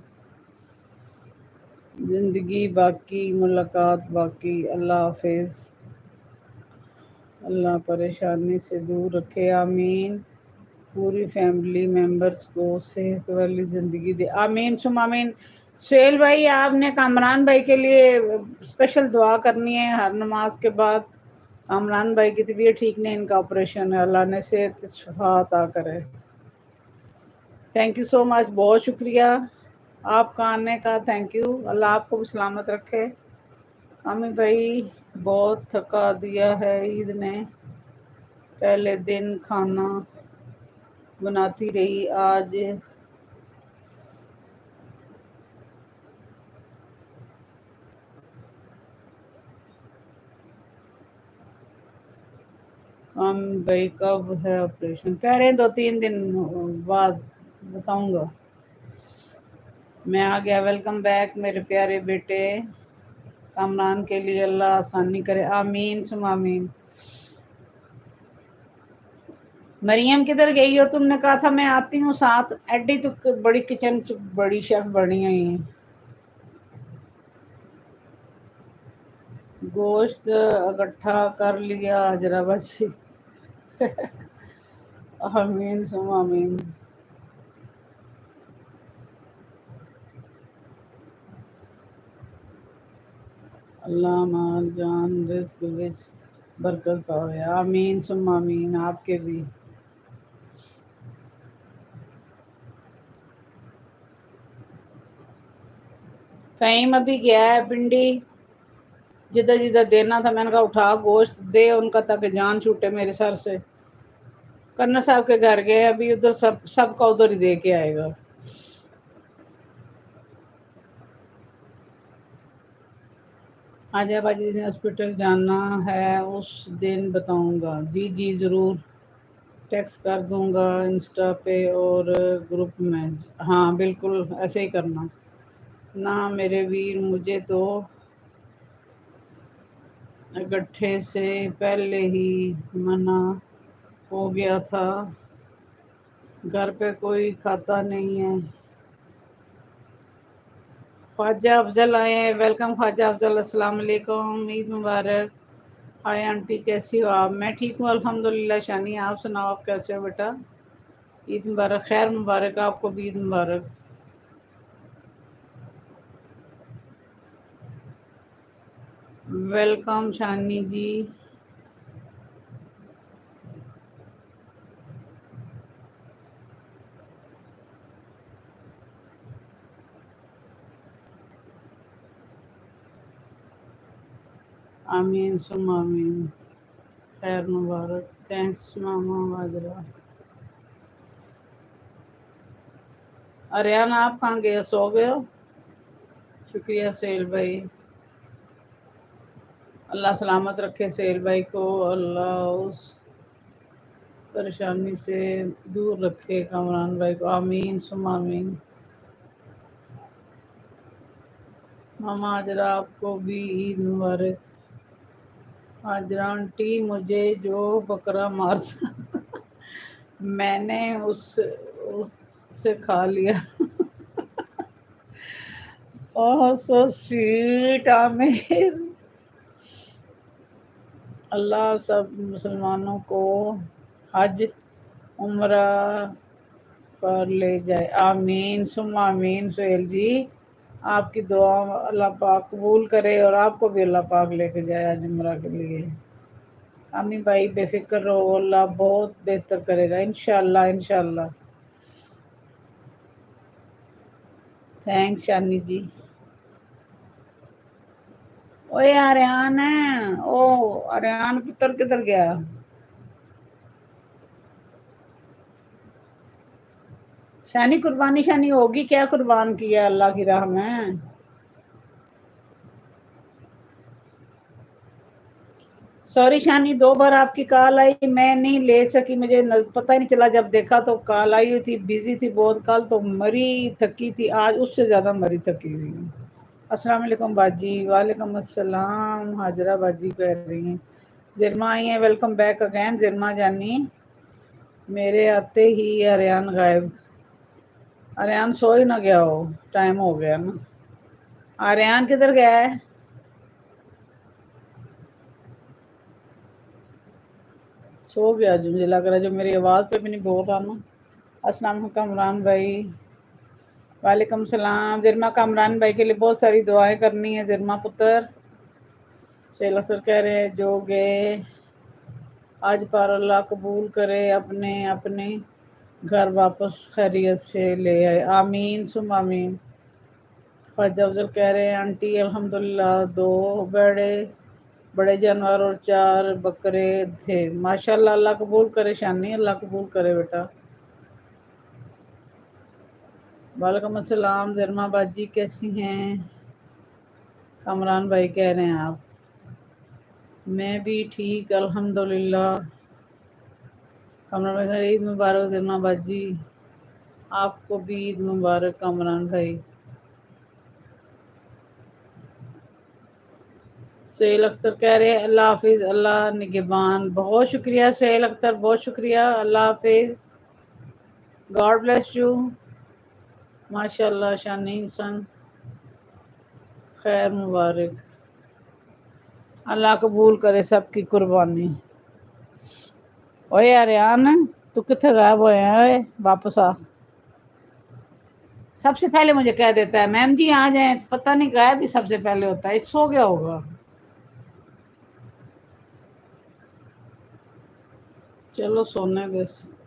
ज़िंदगी बाकी, मुलाकात बाकी। अल्लाह हाफिज़। अल्लाह परेशानी से दूर रखे, आमीन। पूरी फैमिली मेंबर्स को सेहत वाली ज़िंदगी दे, आमीन सुम आमीन। सुहेल भाई आपने कामरान भाई के लिए स्पेशल दुआ करनी है हर नमाज के बाद। कामरान भाई की तबीयत ठीक नहीं, इनका ऑपरेशन है, अल्लाह ने सेहत शफा अता करे। थैंक यू सो मच, बहुत शुक्रिया आपका आने का, थैंक यू। अल्लाह आपको भी सलामत रखे। अमी भाई बहुत थका दिया है ईद ने, पहले दिन खाना बनाती रही, आज हम भाई कब है ऑपरेशन? कह रहे हैं 2-3 दिन बाद, बताऊंगा। मैं आ गया, वेलकम बैक मेरे प्यारे बेटे। कामरान के लिए अल्लाह आसानी करे, आमीन सुम आमीन। मरियम किधर गई हो? तुमने कहा था मैं आती हूँ साथ। एडी तो बड़ी किचन बड़ी शेफ बनी हुई है। गोश्त इकट्ठा कर लिया हजरा बची। आमीन सुम आमीन। اللہ مال جان رزق وچ برکت پاوے، آمین ثم آمین، آپ کے بھی۔ فہیم ابھی گیا ہے پنڈی، جدھر جدھر دینا تھا میں نے کہا اٹھا گوشت دے ان کا تاکہ جان چھوٹے میرے سر سے۔ کرنر صاحب کے گھر گئے ابھی، ادھر سب کا ادھر ہی دے کے آئے گا۔ آجا باجی جس ہاسپٹل جانا ہے اس دن بتاؤں گا، جی جی ضرور ٹیکسٹ کر دوں گا انسٹا پہ اور گروپ میں۔ ہاں بالکل ایسے ہی کرنا۔ نہ میرے ویر مجھے تو گٹھے سے پہلے ہی منع ہو گیا تھا، گھر پہ کوئی کھاتا نہیں ہے۔ خواجہ افضل آئے ہیں، ویلکم خواجہ افضل، السلام علیکم، عید مبارک۔ ہائے آنٹی کیسی ہو آپ؟ میں ٹھیک ہوں الحمدللہ شانی، آپ سناؤ آپ کیسے ہو بیٹا؟ عید مبارک، خیر مبارک، آپ کو بھی عید مبارک۔ ویلکم شانی جی۔ آمین ثم آمین، خیر مبارک، تھینکس ماما واجرہ۔ اریان آپ کہاں گئے، سو گئے ہو؟ شکریہ سہیل بھائی، اللہ سلامت رکھے سہیل بھائی کو، اللہ اس پریشانی سے دور رکھے کامران بھائی کو، آمین ثم آمین۔ ماما حاجرہ آپ کو بھی عید مبارک۔ حاجرہ آنٹی مجھے جو بکرا مارتا میں نے اس سے کھا لیا۔ اوہ سو سویٹ عامر، اللہ سب مسلمانوں کو حج عمرہ پر لے جائے، آمین ثم آمین۔ سہیل جی آپ کی دعا اللہ پاک قبول کرے اور آپ کو بھی اللہ پاک لے کے جائے حج عمرہ کے لیے۔ امی بھائی بے فکر رہو، اللہ بہت بہتر کرے گا انشاءاللہ انشاءاللہ۔ تھینکس شانی جی۔ اوے آریان ہے، او آریان پتر کدھر گیا؟ شانی قربانی شانی ہوگی، کیا قربان کیا اللہ کی راہ میں؟ سوری شانی، 2 بار آپ کی کال آئی، میں نہیں لے سکی، مجھے پتہ ہی نہیں چلا، جب دیکھا تو کال آئی ہوئی تھی، بیزی تھی بہت، کل تو مری تھکی تھی، آج اس سے زیادہ مری تھکی ہوئی ہوں۔ السلام علیکم باجی، وعلیکم السلام، حاجرہ باجی کہہ رہی ہیں۔ زرما آئی ہیں، ویلکم بیک اگین زرما جانی۔ میرے آتے ہی اریان غائب، اریان سو ہی نہ گیا ہو، ٹائم ہو گیا نا۔ اریان کدھر گیا ہے؟ سو گیا جو مجھے لگ رہا ہے، جو میری آواز پہ بھی نہیں بول رہا نا۔ السلام علیکم کامران بھائی، وعلیکم السلام۔ زرما کامران بھائی کے لیے بہت ساری دعائیں کرنی ہے زرما پتر۔ شیلا سر کہہ رہے ہیں جو گئے آج پر اللہ قبول کرے، اپنے اپنے گھر واپس خیریت سے لے آئے، آمین ثم آمین۔ خواجہ افضل کہہ رہے ہیں آنٹی الحمدللہ 2 بڑے جانور اور 4 بکرے تھے، ماشاءاللہ، اللہ قبول کرے شانی، اللہ قبول کرے بیٹا۔ وعلیکم السلام زرما باجی کیسی ہیں؟ کامران بھائی کہہ رہے ہیں آپ؟ میں بھی ٹھیک الحمدللہ۔ کامران بھائی عید مبارک زرما باجی، آپ کو بھی عید مبارک کامران بھائی۔ سہیل اختر کہہ رہے ہیں اللہ حافظ، اللہ نگہبان، بہت شکریہ سہیل اختر، بہت شکریہ، اللہ حافظ، گاڈ بلیس یو۔ ماشاءاللہ شانی انسان، خیر مبارک، اللہ قبول کرے سب کی قربانی۔ اوے اریان تو کتنے غائب ہوئے ہیں؟ اوے واپس آ۔ سب سے پہلے مجھے کہہ دیتا ہے میم جی آ جائیں، پتہ نہیں کہا بھی سب سے پہلے ہوتا ہے، سو گیا ہوگا۔ چلو سونے دے،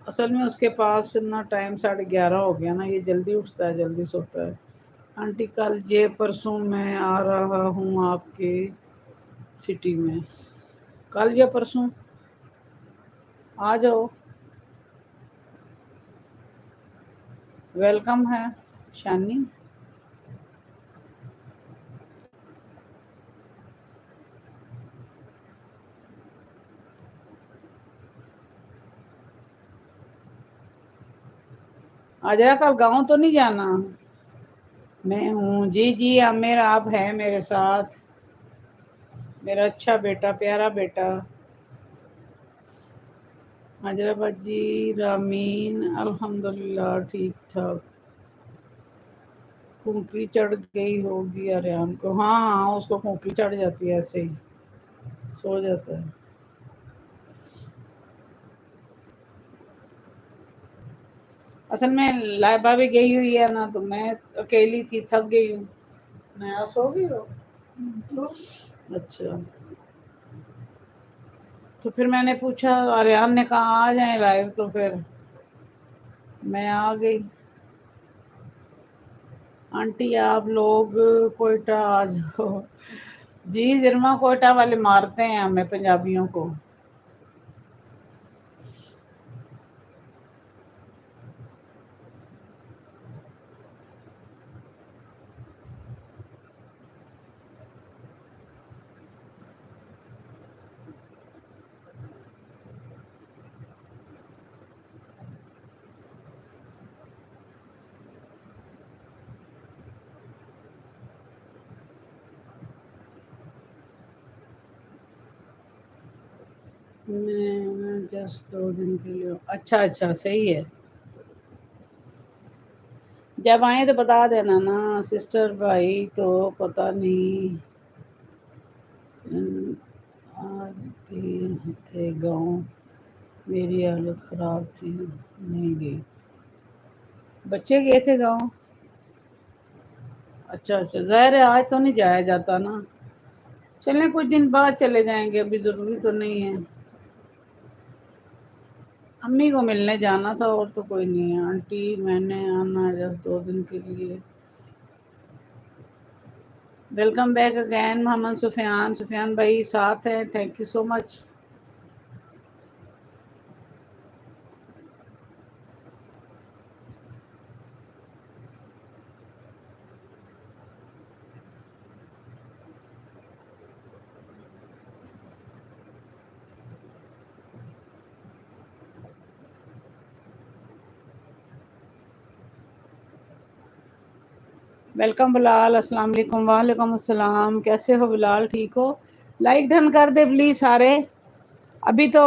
اصل میں اس کے پاس نا ٹائم 11:30 ہو گیا نا، یہ جلدی اٹھتا ہے جلدی سوتا ہے۔ آنٹی کل یہ پرسوں میں آ رہا ہوں آپ کے سٹی میں، کل یا پرسوں آ جاؤ، ویلکم ہے شانی۔ آجرا کل گاؤں تو نہیں جانا؟ میں ہوں جی جی عامر، آپ ہیں میرے ساتھ، میرا اچھا بیٹا، پیارا بیٹا۔ حجرہ باجی رامین الحمدللہ ٹھیک ٹھاک۔ پھونکی چڑھ گئی ہوگی آریان کو، ہاں اس کو پھونکی چڑھ جاتی ہے، ایسے ہی سو جاتا ہے۔ اصل میں لائبہ بھی گئی ہوئی ہے نا، تو میں اکیلی تھی، تھک گئی ہوں۔ نیا سو گئی ہو؟ اچھا، تو پھر میں نے پوچھا، آریان نے کہا آ جائیں لائیو، تو پھر میں آ گئی۔ آنٹی آپ لوگ کوئٹہ آ جاؤ۔ جی زرما، کوئٹہ والے مارتے ہیں ہمیں پنجابیوں کو۔ میں جسٹ 2 دن کے لیے، اچھا اچھا صحیح ہے، جب آئیں تو بتا دینا نا سسٹر بھائی، تو پتہ نہیں آج کے تھے گاؤں، میری حالت خراب تھی نہیں گئی۔ بچے گئے تھے گاؤں؟ اچھا اچھا، ظاہر ہے آج تو نہیں جایا جاتا نا، چلیں کچھ دن بعد چلے جائیں گے، ابھی ضروری تو نہیں ہے۔ امی کو ملنے جانا تھا، اور تو کوئی نہیں ہے۔ آنٹی میں نے آنا ہے جسٹ 2 دن کے لیے۔ Welcome back again Muhammad Sufyan, Sufyan بھائی ساتھ ہیں، thank you so much. Welcome Bilal, السلام علیکم۔ وعلیکم السلام، کیسے ہو بلال، ٹھیک ہو؟ لائک ڈن کر دے پلیز سارے، ابھی تو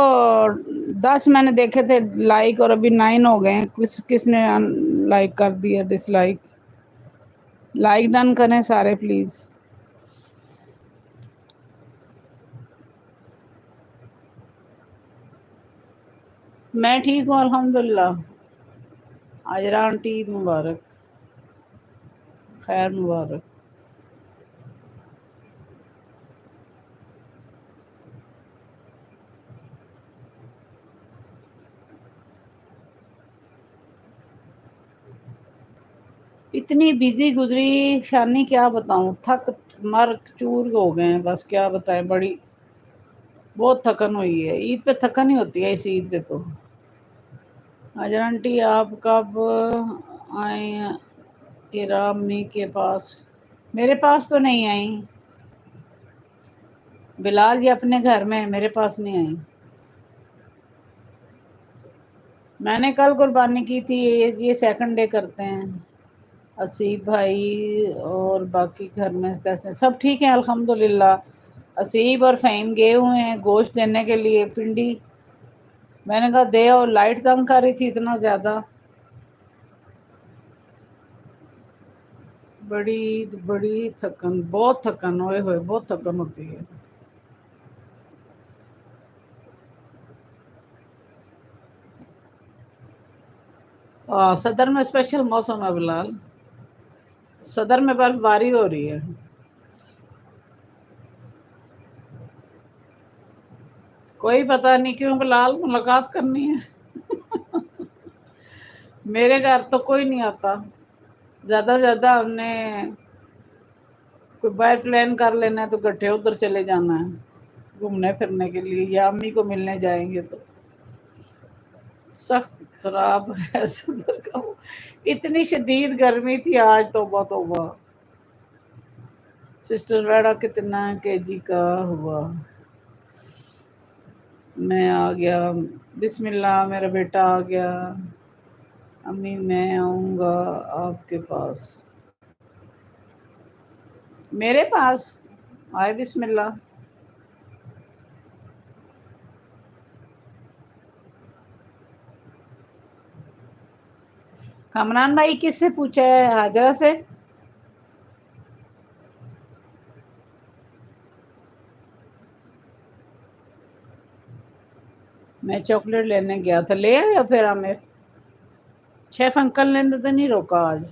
10 میں نے دیکھے تھے لائک، اور ابھی 9 ہو گئے ہیں، کس نے لائک کر دیا، ڈس لائک؟ لائک ڈن کریں سارے پلیز۔ میں ٹھیک ہوں الحمدللہ، عاجرہ آنٹی عید مبارک، خیر مبارک۔ اتنی بزی گزری شانی، کیا بتاؤں، تھک مر چور ہو گئے ہیں، بس کیا بتائیں، بڑی بہت تھکن ہوئی ہے، عید پہ تھکن ہی ہوتی ہے، اس عید پہ تو۔ حجر آنٹی آپ کب آئیں ایرا امی کے پاس؟ میرے پاس تو نہیں آئیں، بلال جی اپنے گھر میں، میرے پاس نہیں آئیں۔ میں نے کل قربانی کی تھی، یہ 2nd ڈے کرتے ہیں۔ اسیب بھائی اور باقی گھر میں کیسے؟ سب ٹھیک ہیں الحمدللہ۔ اسیب اور فہیم گئے ہوئے ہیں گوشت دینے کے لیے، پنڈی، میں نے کہا دے، اور لائٹ تنگ کر رہی تھی اتنا زیادہ، بڑی بڑی تھکن، بہت تھکن، ہوئے ہوئے بہت تھکن ہوتی ہے۔ صدر میں اسپیشل موسم ہے بلال۔ صدر میں برف باری ہو رہی ہے. کوئی پتہ نہیں کیوں بلال ملاقات کرنی ہے. میرے گھر تو کوئی نہیں آتا. زیادہ سے زیادہ ہم نے کوئی باہر پلان کر لینا ہے تو کٹھے ادھر چلے جانا ہے گھومنے پھرنے کے لیے، یا امی کو ملنے جائیں گے. تو سخت خراب ہے صدر کا. اتنی شدید گرمی تھی آج، توبہ توبہ. سسٹر ویڈا کتنا کے جی کا ہوا. میں آ گیا. بسم اللہ، میرا بیٹا آ گیا. امی میں آؤں گا آپ کے پاس. میرے پاس آئے. بسم اللہ. کامران بھائی کس سے پوچھا ہے؟ حاجرہ سے. میں چاکلیٹ لینے گیا تھا، لے آیا پھر عامر. شیف انکل نے تو نہیں روکا آج.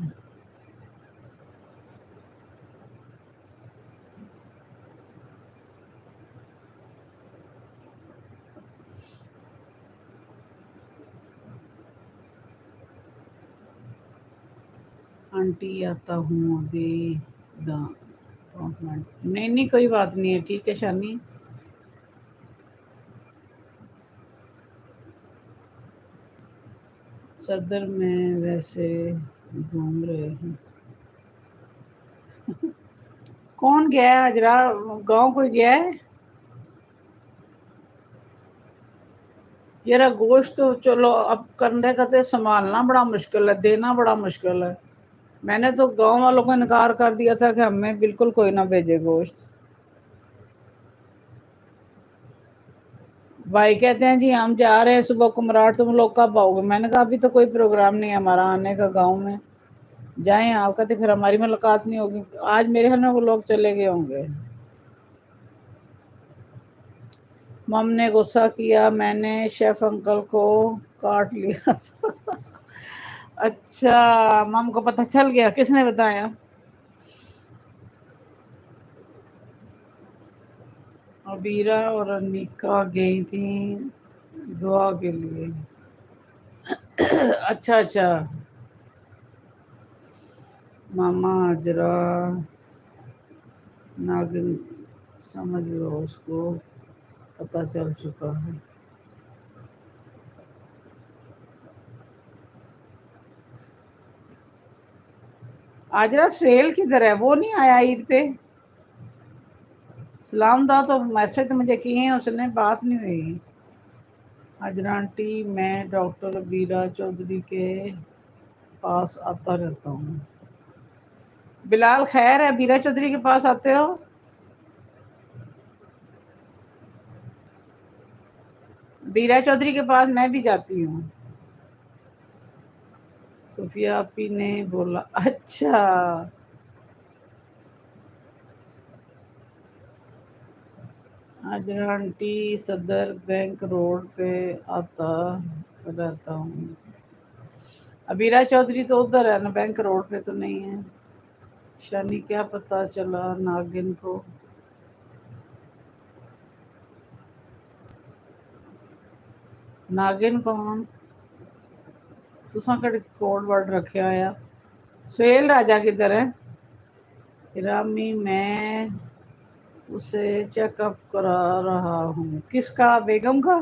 آنٹی آتا ہوں ابھی. نہیں نہیں کوئی بات نہیں ہے، ٹھیک ہے شانی. صدر میں ویسے گھوم رہے ہیں. کون گیا ہے حجرا؟ گاؤں کوئی گیا ہے؟ یار گوشت تو چلو اب کرنے کا تو سنبھالنا بڑا مشکل ہے، دینا بڑا مشکل ہے. میں نے تو گاؤں والوں کو انکار کر دیا تھا کہ ہمیں بالکل کوئی نہ بھیجے گوشت. بھائی کہتے ہیں جی ہم جا رہے ہیں صبح کمراٹ، تم لوگ کب آؤ گے؟ میں نے کہا ابھی تو کوئی پروگرام نہیں ہے ہمارا آنے کا گاؤں میں. جائیں آپ. کہتے پھر ہماری ملاقات نہیں ہوگی. آج میرے خیال میں وہ لوگ چلے گئے ہوں گے. مم نے غصہ کیا، میں نے شیف انکل کو کاٹ لیا تھا. اچھا، مم کو پتہ چل گیا؟ کس نے بتایا؟ عبیرہ اور انیکا گئی تھیں دعا کے لیے. اچھا اچھا. ماما حجرہ ناگن سمجھ لو اس کو پتہ چل چکا ہے. حجرہ سہیل کدھر ہے؟ وہ نہیں آیا عید پہ؟ سلام دا تو میسج مجھے کیے ہیں، اس نے بات نہیں ہوئی. حجرہ آنٹی میں ڈاکٹر عبیرہ چودھری کے پاس آتا رہتا ہوں. بلال خیر ہے؟ عبیرہ چودھری کے پاس آتے ہو؟ عبیرہ چودھری کے پاس میں بھی جاتی ہوں. صوفیہ آپی نے بولا. اچھا. حجرہ آنٹی صدر بینک روڈ پہ آتا رہتا ہوں. عبیرہ چودھری تو ادھر ہے نا، بینک روڈ پہ تو نہیں ہے. شانی کیا پتا چلا ناگن کو؟ ناگن کون؟ تساں کڑی کوڈ ورڈ رکھیا ہوا. سہیل راجہ کدھر ہے؟ رامی میں اسے چیک اپ کرا رہا ہوں. کس کا؟ بیگم کا؟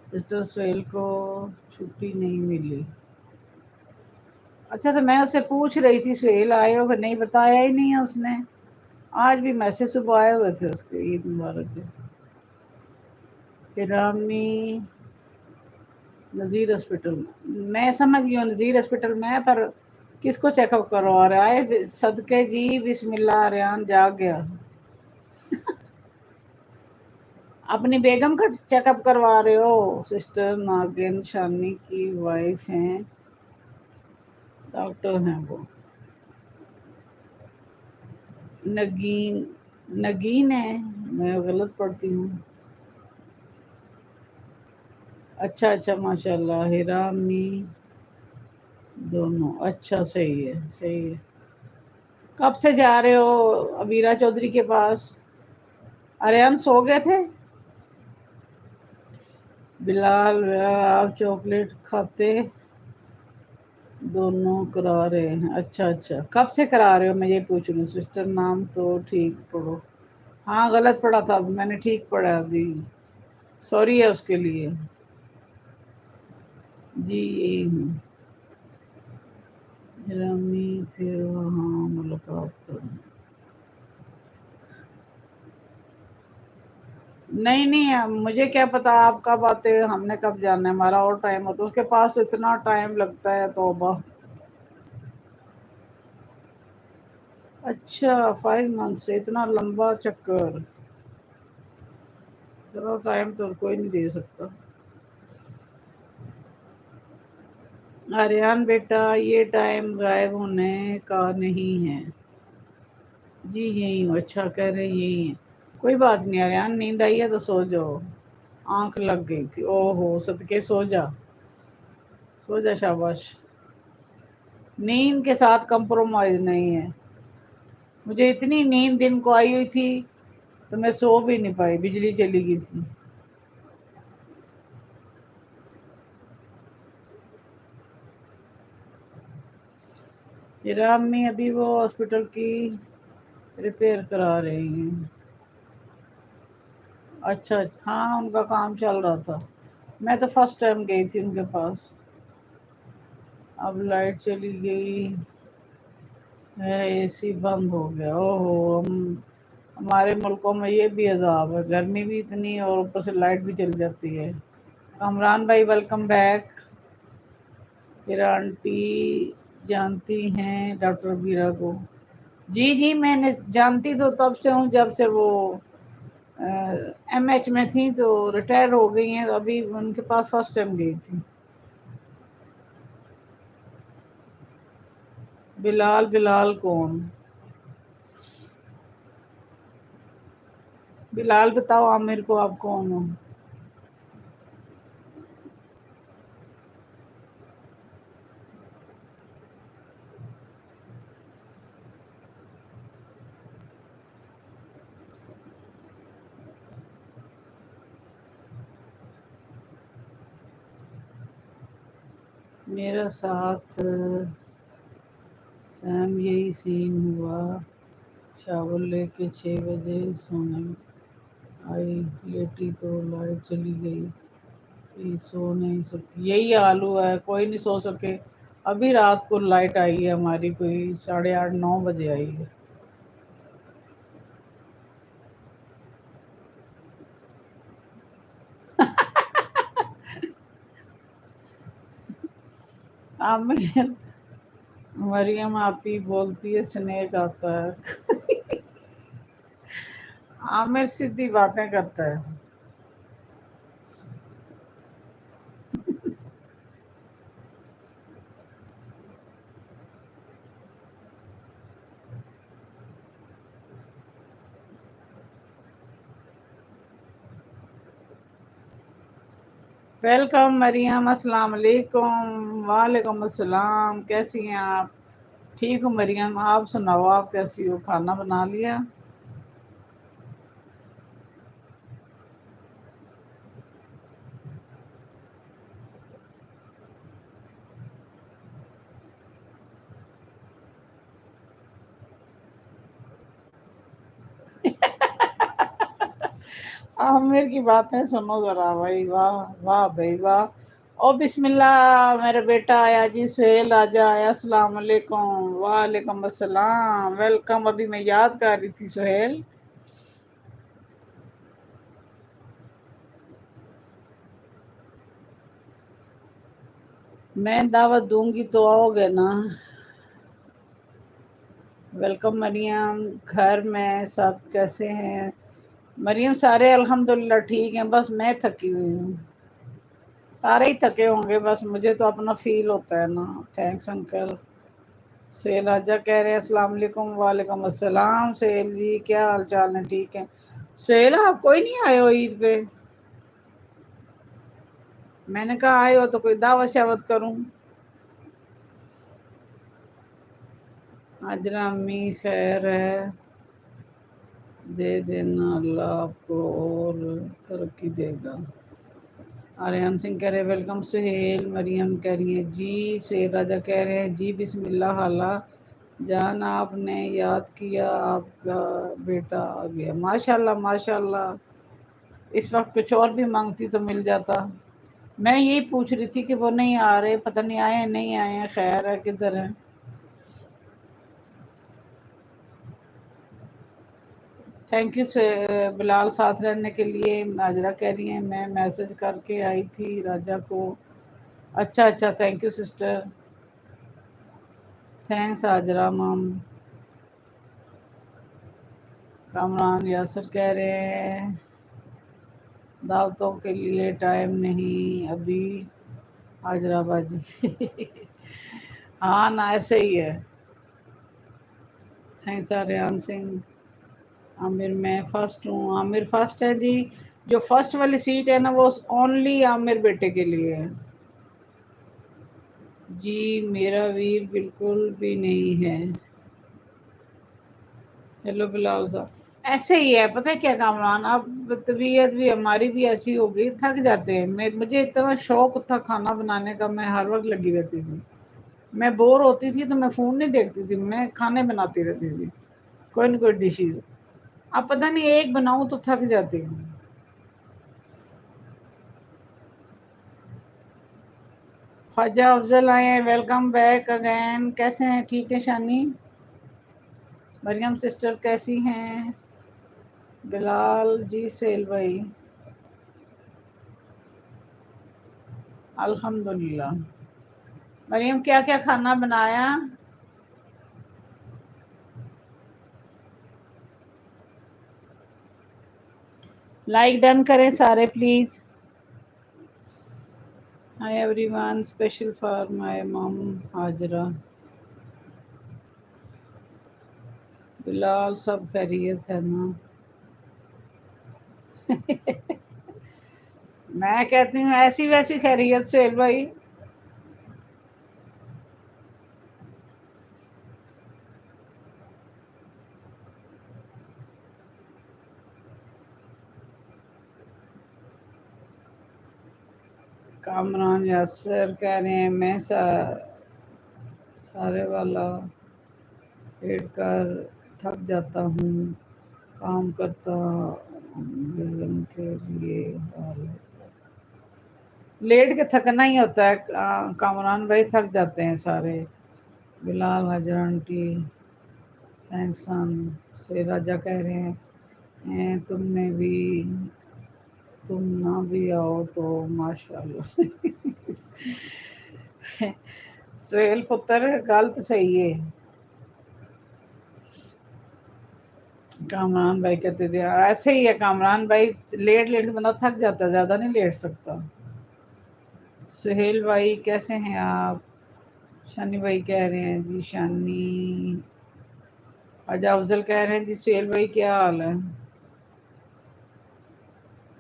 سسٹر سہیل کو چھٹی نہیں ملی. اچھا تو میں اس سے پوچھ رہی تھی سہیل آئے ہو کہ نہیں، بتایا ہی نہیں ہے اس نے. آج بھی میسج صبح آئے ہوئے تھے اس کے عید مبارک کے. رامی نذیر ہاسپٹل. میں سمجھ گئی ہوں نذیر ہاسپٹل میں، پر کس کو چیک اپ کروا رہا ہے؟ صدقے جی بسم اللہ ریان جاگ گیا. اپنی بیگم کا چیک اپ کروا رہے ہو؟ سسٹر ناگن شانی کی وائف ہیں، ڈاکٹر ہیں وہ. نگین نگین ہے، میں غلط پڑھتی ہوں. اچھا اچھا ماشاء اللہ. ہیرامی دونوں اچھا، صحیح ہے صحیح ہے۔ کب سے جا رہے ہو ابیرا چودھری کے پاس؟ ارے سو گئے تھے؟ بلال آپ چاکلیٹ کھاتے دونوں کرا رہے ہیں؟ اچھا اچھا، کب سے کرا رہے ہو میں یہ پوچھ رہی ہوں سسٹر، نام تو ٹھیک پڑھو۔ ہاں غلط پڑھا تھا، میں نے ٹھیک پڑھا ابھی، سوری ہے اس کے لیے۔ جی یہی ہوں، رامی پھر وہاں ملاقات کروں۔ نہیں نہیں، مجھے کیا پتا آپ کب آتے، ہم نے کب جانا ہے، ہمارا اور ٹائم ہوتا ہے، اس کے پاس تو اتنا ٹائم لگتا ہے توبہ۔ اچھا 5 منتھ سے اتنا لمبا چکر، اتنا ٹائم تو کوئی نہیں دے سکتا۔ آریان بیٹا یہ ٹائم غائب ہونے کا نہیں ہے۔ جی یہی ہوں، اچھا کہہ رہے یہی ہیں، کوئی بات نہیں آریان، نیند آئی ہے تو سو جاؤ، آنکھ لگ گئی تھی، او ہو صدقے سو جا، سو جا شاباش۔ نیند کے ساتھ کمپرومائز نہیں ہے، مجھے اتنی نیند دن کو آئی ہوئی تھی تو میں سو بھی نہیں پائی، بجلی چلی گئی تھی۔ امی ابھی وہ ہاسپٹل کی ریپیئر کرا رہی ہیں۔ اچھا اچھا، ہاں ان کا کام چل رہا تھا، میں تو فرسٹ ٹائم گئی تھی ان کے پاس۔ اب لائٹ چلی گئی ہے، اے سی بند ہو گیا، او ہو، ہمارے ملکوں میں یہ بھی عذاب ہے، گرمی بھی اتنی اور اوپر سے لائٹ بھی چلی جاتی ہے۔ کامران بھائی ویلکم بیک۔ پھر آنٹی جانتی ہیں ڈاکٹر بیرا کو؟ جی جی میں نے جانتی تو تب سے ہوں جب سے وہ ایم ایچ میں تھیں، تو ریٹائر ہو گئی ہیں، تو ابھی ان کے پاس فرسٹ ٹائم گئی تھی۔ بلال بلال کون؟ بلال بتاؤ عامر کو آپ کون ہو؟ میرا ساتھ سیم یہی سین ہوا، شاور لے کے 6 بجے سونے آئی، لیٹی تو لائٹ چلی گئی تھی، سو نہیں سکی، یہی حال ہوا ہے، کوئی نہیں سو سکے۔ ابھی رات کو لائٹ آئی ہے ہماری، کوئی 8:30 9 بجے آئی ہے۔ عامر مریم آپی بولتی ہے سنیک آتا ہے، عامر سیدھی باتیں کرتا ہے۔ ویلکم مریم، السلام علیکم۔ وعلیکم السلام، کیسی ہیں آپ؟ ٹھیک ہوں مریم، آپ سناؤ آپ کیسی ہو، کھانا بنا لیا؟ عامر کی باتیں سنو ذرا بھائی، واہ واہ بھائی واہ۔ او بسم اللہ، میرا بیٹا آیا جی، سہیل راجہ آیا، السلام علیکم۔ وعلیکم السلام، ویلکم، ابھی میں یاد کر رہی تھی سہیل۔ میں دعوت دوں گی تو آؤ گے نا؟ ویلکم مریم۔ گھر میں سب کیسے ہیں؟ مریم سارے الحمدللہ ٹھیک ہیں، بس میں تھکی ہوئی ہوں، سارے ہی تھکے ہوں گے، بس مجھے تو اپنا فیل ہوتا ہے نا۔ Thanks uncle. سہیل راجہ کہہ رہے ہیں السلام علیکم۔ وعلیکم السلام سہیل جی، کیا حال چال ہے؟ ٹھیک ہے سہیل، آپ کوئی نہیں آئے ہو عید پہ؟ میں نے کہا آئے ہو تو کوئی دعوت شعوت کروں۔ हाजरा अम्मी खैर है, दे देना, अल्लाह आपको और तरक्की देगा। आर्यन सिंह कह रहे हैं वेलकम सुहेल। मरियम कह रही है जी। सुहेल राजा कह रहे हैं जी बिस्मिल्लाह हाला जान, आपने याद किया, आपका बेटा आ गया। माशाल्लाह माशाल्लाह। इस वक्त कुछ और भी मांगती तो मिल जाता। मैं यही पूछ रही थी कि वो नहीं आ रहे, पता नहीं आए हैं नहीं आए हैं, खैर है किधर है। थैंक यू बिलाल साथ रहने के लिए। हाजरा कह रही हैं मैं मैसेज करके आई थी राजा को। अच्छा अच्छा, thank you sister, thanks Hajra ma'am. Kamran यासर कह रहे हैं दावतों के लिए टाइम नहीं अभी हाजरा बाजी। हाँ ना, ऐसे ही है। थैंक्स आर्यन सिंह। आमिर मैं फर्स्ट हूँ। आमिर फर्स्ट है जी। जो फर्स्ट वाली सीट है ना वो ओनली आमिर बेटे के लिए है जी। मेरा वीर बिल्कुल भी नहीं है। हेलो बिलाल साहब। ऐसे ही है, पता है क्या कामरान, अब तबीयत भी हमारी भी ऐसी हो गई, थक जाते हैं। मुझे इतना शौक था खाना बनाने का, मैं हर वक्त लगी रहती थी। मैं बोर होती थी तो मैं फ़ोन नहीं देखती थी, मैं खाने बनाती रहती थी, कोई ना कोई डिशेज। अब पता नहीं एक बनाऊं तो थक जाती हूँ। ख्वाजा अफजल आए हैं, वेलकम बैक अगेन। कैसे हैं, ठीक है शानी? मरियम सिस्टर कैसी हैं? बिलाल जी सेल भाई अल्हम्दुलिल्लाह। मरियम क्या क्या खाना बनाया? लाइक डन करें सारे please. Hi everyone, special for my mum Hazra. Bilal सब खैरियत है ना? मैं कहती हूँ ऐसी वैसी खैरियत सुहेल भाई। कामरान यासर कह रहे हैं मैं सारे वाला पेट कर थक जाता हूँ, काम करता बेगम के लिए हाल। लेट के थकना ही होता है कामरान भाई, थक जाते हैं सारे। बिलाल हजर आंटी थैंक्स सन से राजा कह रहे हैं तुमने भी, तुम ना भी आओ तो माशाल्लाह। सुहेल पुत्र गलत सही है। कामरान भाई कहते थे ऐसे ही है कामरान भाई, लेट लेट के बंदा थक जाता है, ज़्यादा नहीं लेट सकता। सुहेल भाई कैसे हैं आप? शानी भाई कह रहे हैं जी शानी। अजा अफजल कह रहे हैं जी सुहेल भाई क्या हाल है?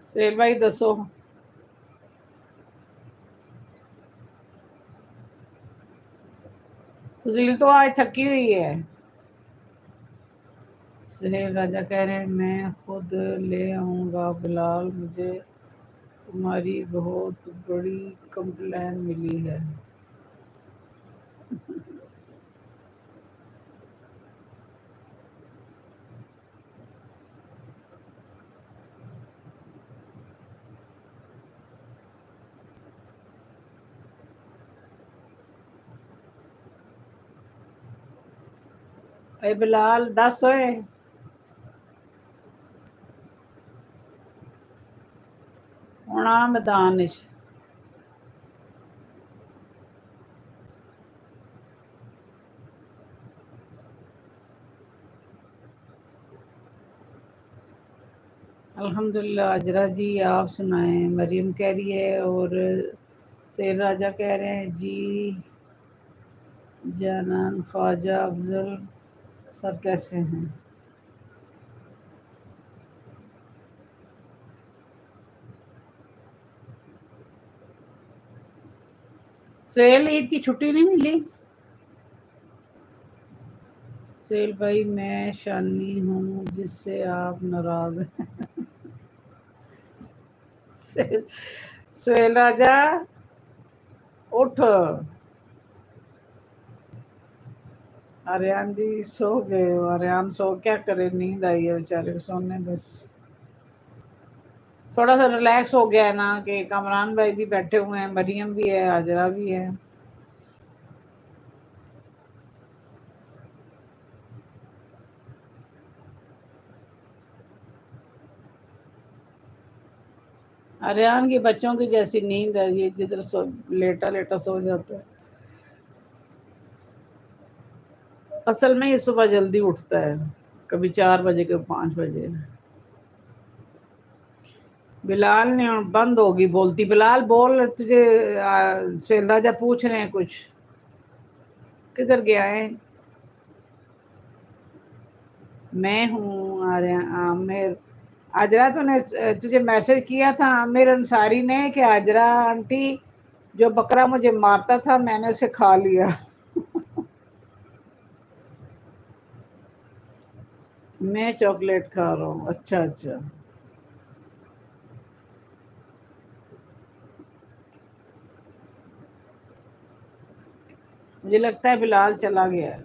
सुहेल भाई दसो। फजील तो आज थकी हुई है। सुहेल राजा कह रहे हैं मैं खुद ले आऊँगा बिलाल, मुझे तुम्हारी बहुत बड़ी कंप्लेन मिली है। अरे बिलाल दस होए। ਹੁਣ ਆ मैदान च। अल्हम्दुलिल्लाह अजरा जी, आप सुनाएं? मरियम कह रही है और शेर राजा कह रहे हैं जी जानान। ख्वाजा अफजल सर कैसे हैं? सुहेल ईद की छुट्टी नहीं मिली? سہیل بھائی میں شانی ہوں جس سے آپ ناراض ہیں سہیل سہیل راجا اٹھ آریان جی سو گئے ہو آریان سو کیا کرے نیند آئی ہے بیچارے کو سونے بس تھوڑا سا ریلیکس ہو گیا ہے نا کہ کامران بھائی بھی بیٹھے ہوئے ہیں مریم بھی ہے حاجرہ بھی ہے آریان کی بچوں کی جیسی نیند ہے یہ جدھر سو لیٹا لیٹا سو جاتا ہے اصل میں یہ صبح جلدی اٹھتا ہے کبھی 4 بجے کبھی 5 بجے بلال نے بند ہوگی بولتی بلال بول تجھے سہیل راجہ پوچھ رہے ہیں کچھ کدھر گیا ہے میں ہوں عامر حاجرہ تو نے تجھے میسج کیا تھا عامر انصاری نے کہ حاجرہ آنٹی جو بکرا مجھے مارتا تھا میں نے اسے کھا لیا میں چاکلیٹ کھا رہا ہوں اچھا اچھا مجھے لگتا ہے بلال چلا گیا ہے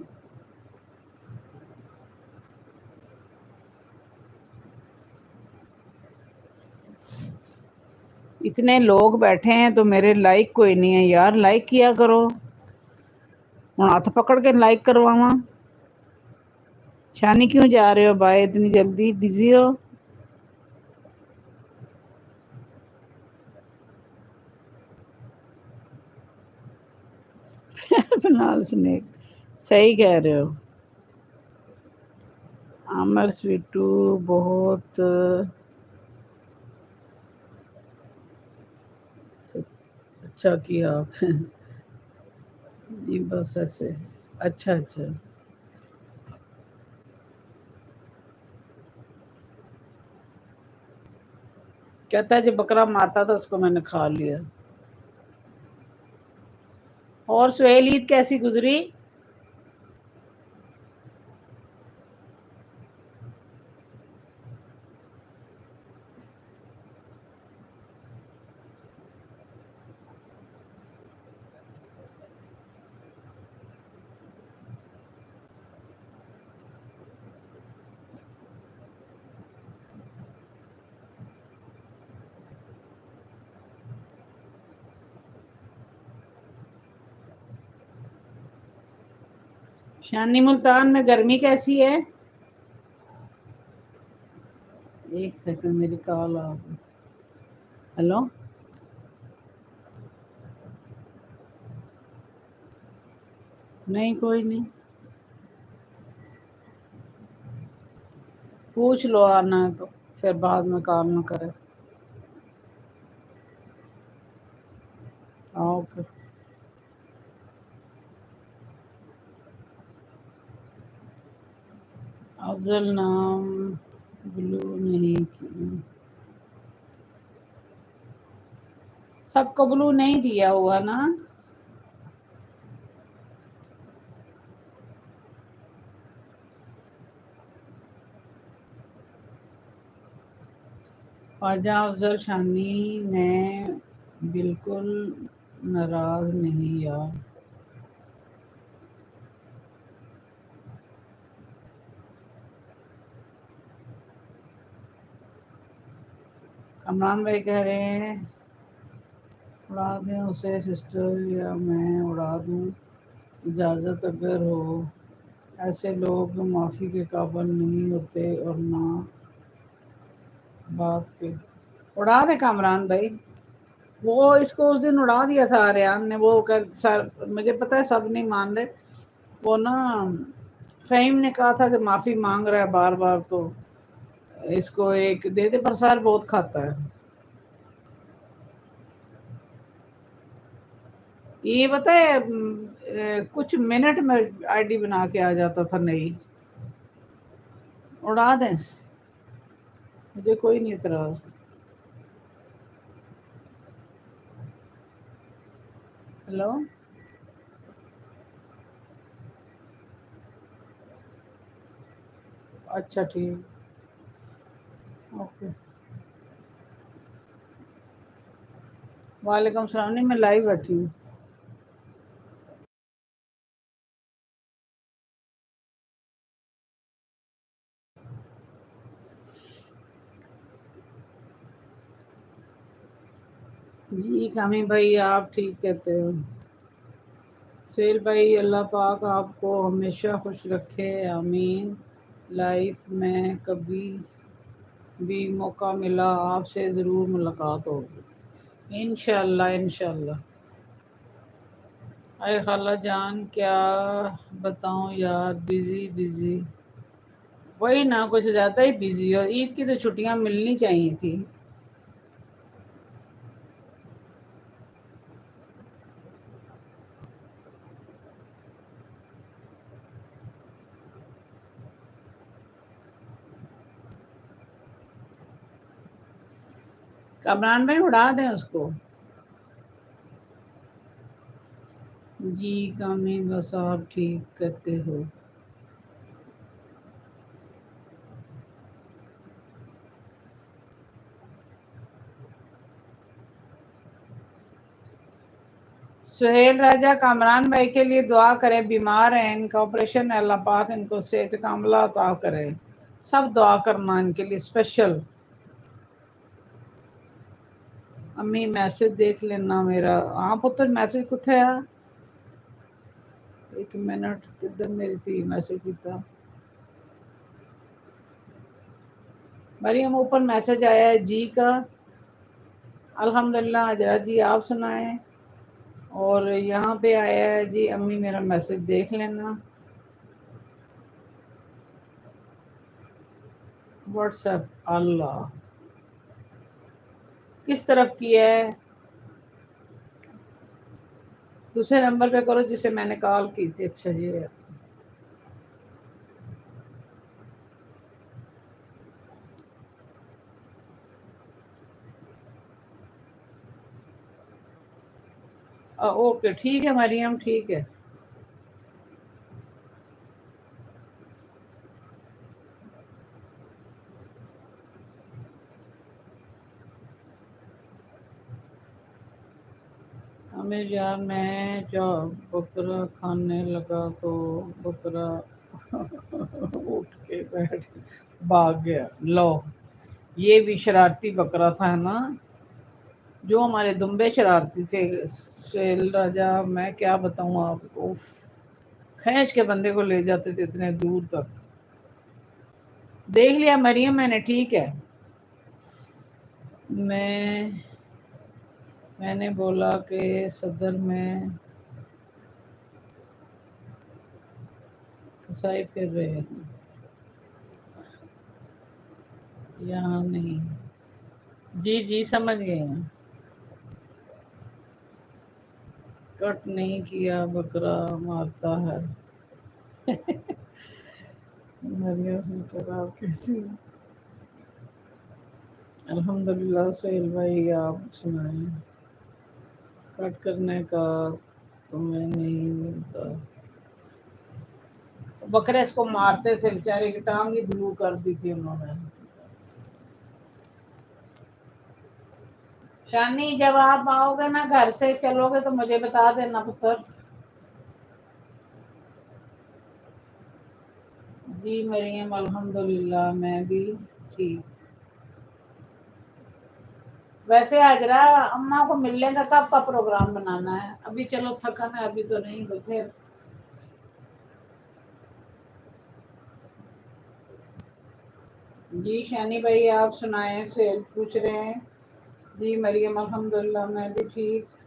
اتنے لوگ بیٹھے ہیں تو میرے لائک کوئی نہیں ہے یار لائک کیا کرو ہوں ہاتھ پکڑ کے لائک کرواواں شانی کیوں جا رہے ہو بھائی اتنی جلدی بزی ہو بنال سنیک صحیح کہہ رہے ہو عامر سویٹو بہت اچھا کیا آپ نے جی بس ایسے اچھا اچھا کہتا ہے جو بکرا مارتا تھا اس کو میں نے کھا لیا اور سہیل عید کیسی گزری شانی ملتان میں گرمی کیسی ہے ایک سیکنڈ میری کال آ گئی ہیلو نہیں کوئی نہیں پوچھ لو آنا ہے تو پھر بعد میں کام نہ کرے اوکے افضل نام بلو نہیں کیا سب کو بلو نہیں دیا ہوا نا خواجہ افضل شانی میں بالکل ناراض نہیں یار کمران بھائی کہہ رہے ہیں اڑا دیں اسے سسٹر یا میں اڑا دوں اجازت اگر ہو ایسے لوگ معافی کے قابل نہیں ہوتے اور نہ بات کے اڑا دے کامران بھائی وہ اس کو اس دن اڑا دیا تھا آریان نے وہ مجھے پتا ہے سب نہیں مان رہے وہ نا فہیم نے کہا تھا کہ معافی مانگ رہا ہے بار بار تو اس کو ایک دے دے پرسار بہت کھاتا ہے یہ پتا ہے کچھ منٹ میں آئی ڈی بنا کے آ جاتا تھا نہیں اڑا دیں مجھے کوئی نہیں اعتراض ہیلو اچھا ٹھیک. اوکے. وعلیکم السلام. نہیں میں لائیو بیٹھی ہوں. جی کامی بھائی آپ ٹھیک کہتے ہو. سہیل بھائی اللہ پاک آپ کو ہمیشہ خوش رکھے آمین. لائف میں کبھی بھی موقع ملا آپ سے ضرور ملاقات ہوگی. انشاءاللہ انشاءاللہ. اے خالہ جان کیا بتاؤں یار بزی بزی. وہی نا کچھ زیادہ ہی بزی ہو. عید کی تو چھٹیاں ملنی چاہیے تھی. کامران بھائی اڑا دیں اس کو. جی کامی بس آپ ٹھیک کرتے ہو. سہیل راجہ کامران بھائی کے لیے دعا کرے. بیمار ہیں ان کا آپریشن ہے. اللہ پاک ان کو صحت کاملہ عطا کرے. سب دعا کرنا ان کے لیے اسپیشل. امی میسج دیکھ لینا میرا. ہاں پتر میسج کتھے ہے. ایک منٹ کدھر میری تھی میسج کیتا. مریم اوپر میسج آیا ہے جی کا. الحمدللہ حجرہ جی آپ سنائیں. اور یہاں پہ آیا ہے جی امی میرا میسج دیکھ لینا. واٹس ایپ اللہ کس طرف کی ہے. دوسرے نمبر پہ کرو جسے میں نے کال کی تھی. اچھا جی. اوکے ٹھیک ہے مریم ٹھیک ہے. ہمیں یار میں جب بکرا کھانے لگا تو بکرا اٹھ کے بیٹھ بھاگ گیا. لو یہ بھی شرارتی بکرا تھا نا. جو ہمارے دمبے شرارتی تھے. سہیل راجہ میں کیا بتاؤں آپ کو. کھینچ کے بندے کو لے جاتے تھے اتنے دور تک. دیکھ لیا مریم میں نے ٹھیک ہے. میں نے بولا کہ صدر میں کسائی پھر رہے ہیں. یہاں نہیں. جی جی سمجھ گئے ہیں. کٹ نہیں کیا بکرا مارتا ہے. مریم سے کرا کیسی. الحمدللہ سہیل بھائی آپ سنائیں. کٹ کرنے کا تمہیں نہیں ملتا. بکرے اس کو مارتے تھے بیچارے کی ٹانگ ہی بلو کر دی تھی انہوں نے. شانی جب آپ آؤ گے نا گھر سے چلو گے تو مجھے بتا دینا پتر. جی مریم الحمدللہ میں بھی ٹھیک. ویسے حاجرہ اماں کو ملنے کا کب کا پروگرام بنانا ہے. ابھی چلو تھکن ہے ابھی تو نہیں تو پھر. جی شانی بھائی آپ سنائیں. سہیل پوچھ رہے ہیں. جی مریم الحمدللہ میں بھی ٹھیک.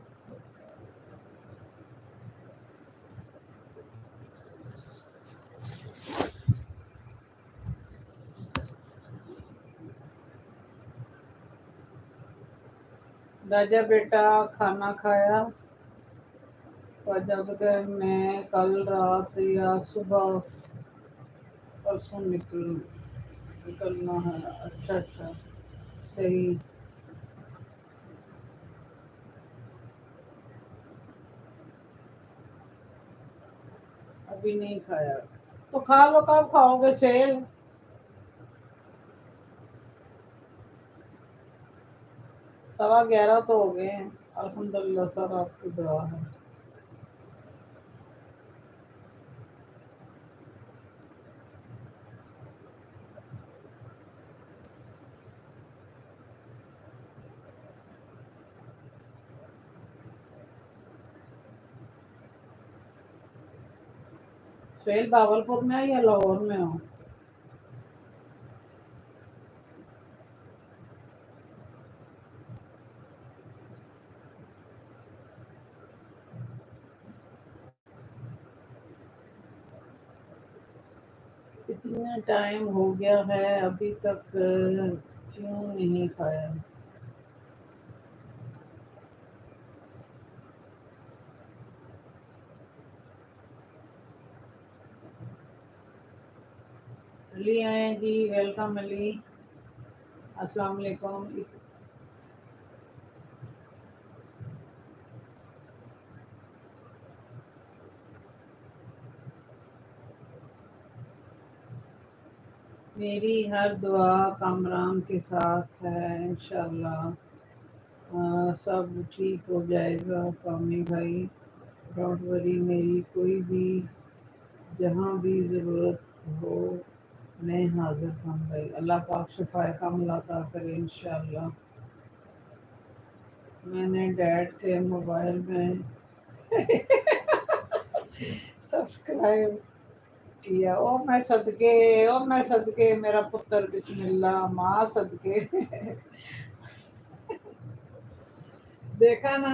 راجہ بیٹا کھانا کھایا. جب کہ میں کل رات یا صبح پرسوں نکلنا ہے. اچھا اچھا صحیح. ابھی نہیں کھایا. تو کھا لو کب کھاؤ گے سہیل. 11:15 تو ہو گئے ہیں. الحمدللہ سر آپ کی دعا ہے. سہیل بھاگلپور میں ہے یا لاہور میں ہو؟ اتنا ٹائم ہو گیا ہے ابھی تک کیوں نہیں کھایا؟ علی آئے جی، ویلکم علی. السلام علیکم. میری ہر دعا کامران کے ساتھ ہے انشاءاللہ. سب ٹھیک ہو جائے گا کامی بھائی. ڈونٹ وری، میری کوئی بھی جہاں بھی ضرورت ہو میں حاضر ہوں بھائی. اللہ پاک شفا کاملہ عطا کرے انشاءاللہ. میں نے ڈیڈ کے موبائل میں سبسکرائب کیا. او میں صدقے میرا پتر، بسم اللہ ماں صدقے. دیکھا نا،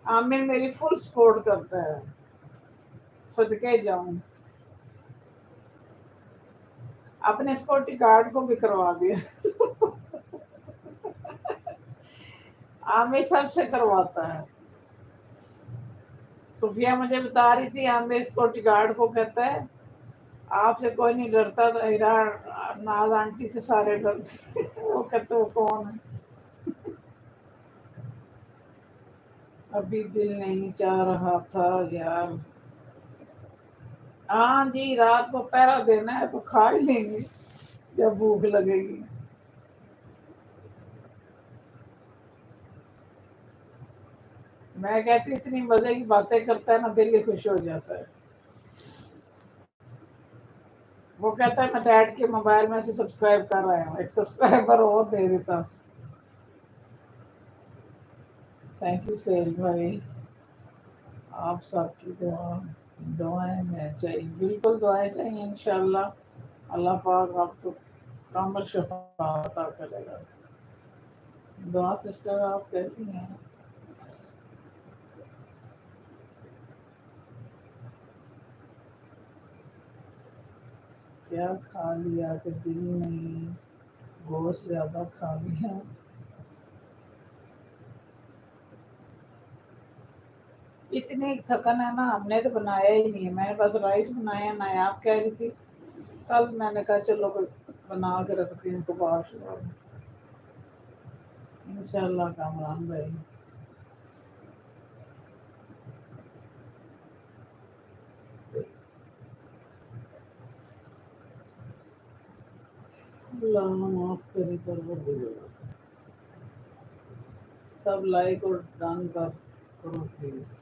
عامر میری فل سپورٹ کرتا ہے. صدقے جاؤں. اپنے سیکورٹی گارڈ کو بھی کروا دیا. عامر سب سے کرواتا ہے. صوفیہ مجھے بتا رہی تھی عامر سیکورٹی گارڈ کو کہتا ہے آپ سے کوئی نہیں ڈرتا، تو ہیرا ناز آنٹی سے سارے ڈرتے. وہ کہتے وہ کون ہے. ابھی دل نہیں چاہ رہا تھا یار. ہاں جی، رات کو پہرا دینا ہے تو کھا ہی لیں گے جب بھوک لگے گی. میں کہتی اتنی مزے کی باتیں کرتا ہے نا، دل ہی خوش ہو جاتا ہے. وہ کہتا ہے میں ڈیڈ کے موبائل میں سے سبسکرائب کر رہا ہوں، ایک سبسکرائبر اور دے دیتا. تھینک یو سہیل بھائی. آپ سب کی دعائیں میں چاہیے، بالکل دعائیں چاہیے انشاءاللہ. اللہ پاک آپ کو کامل شفا عطا کرے گا. دعا سسٹر آپ کیسی ہیں؟ کیا کھا لیا کہ دل نہیں؟ گوشت زیادہ کھا لیا. اتنی تھکن ہے نا، ہم نے تو بنایا ہی نہیں ہے. میں نے بس رائس بنایا. نایاب کہہ رہی تھی کل، میں نے کہا چلو بنا کے رکھتی ہوں کباش. انشاءاللہ کامران بھائی. اللہ معاف کرے پروردگار. سب لائک اور ڈن کرو پلیز.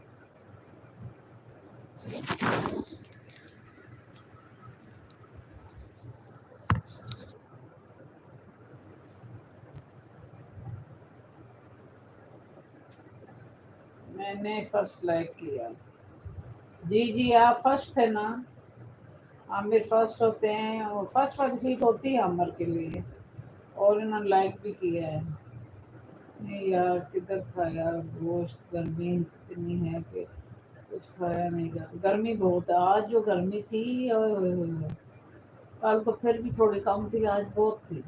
میں نے فرسٹ لائک کیا. جی جی آپ فرسٹ تھے نا. عامر فرسٹ ہوتے ہیں، اور فرسٹ والی سیٹ ہوتی ہے عامر کے لیے. اور انہوں نے لائک بھی کیا ہے. نہیں یار کدھر کھایا گوشت، گرمی اتنی ہے کہ کچھ کھایا نہیں. گرمی بہت ہے آج. جو گرمی تھی اوئے ہوئے ہوئے ہوئے. کل تو پھر بھی تھوڑی کم تھی، آج بہت تھی.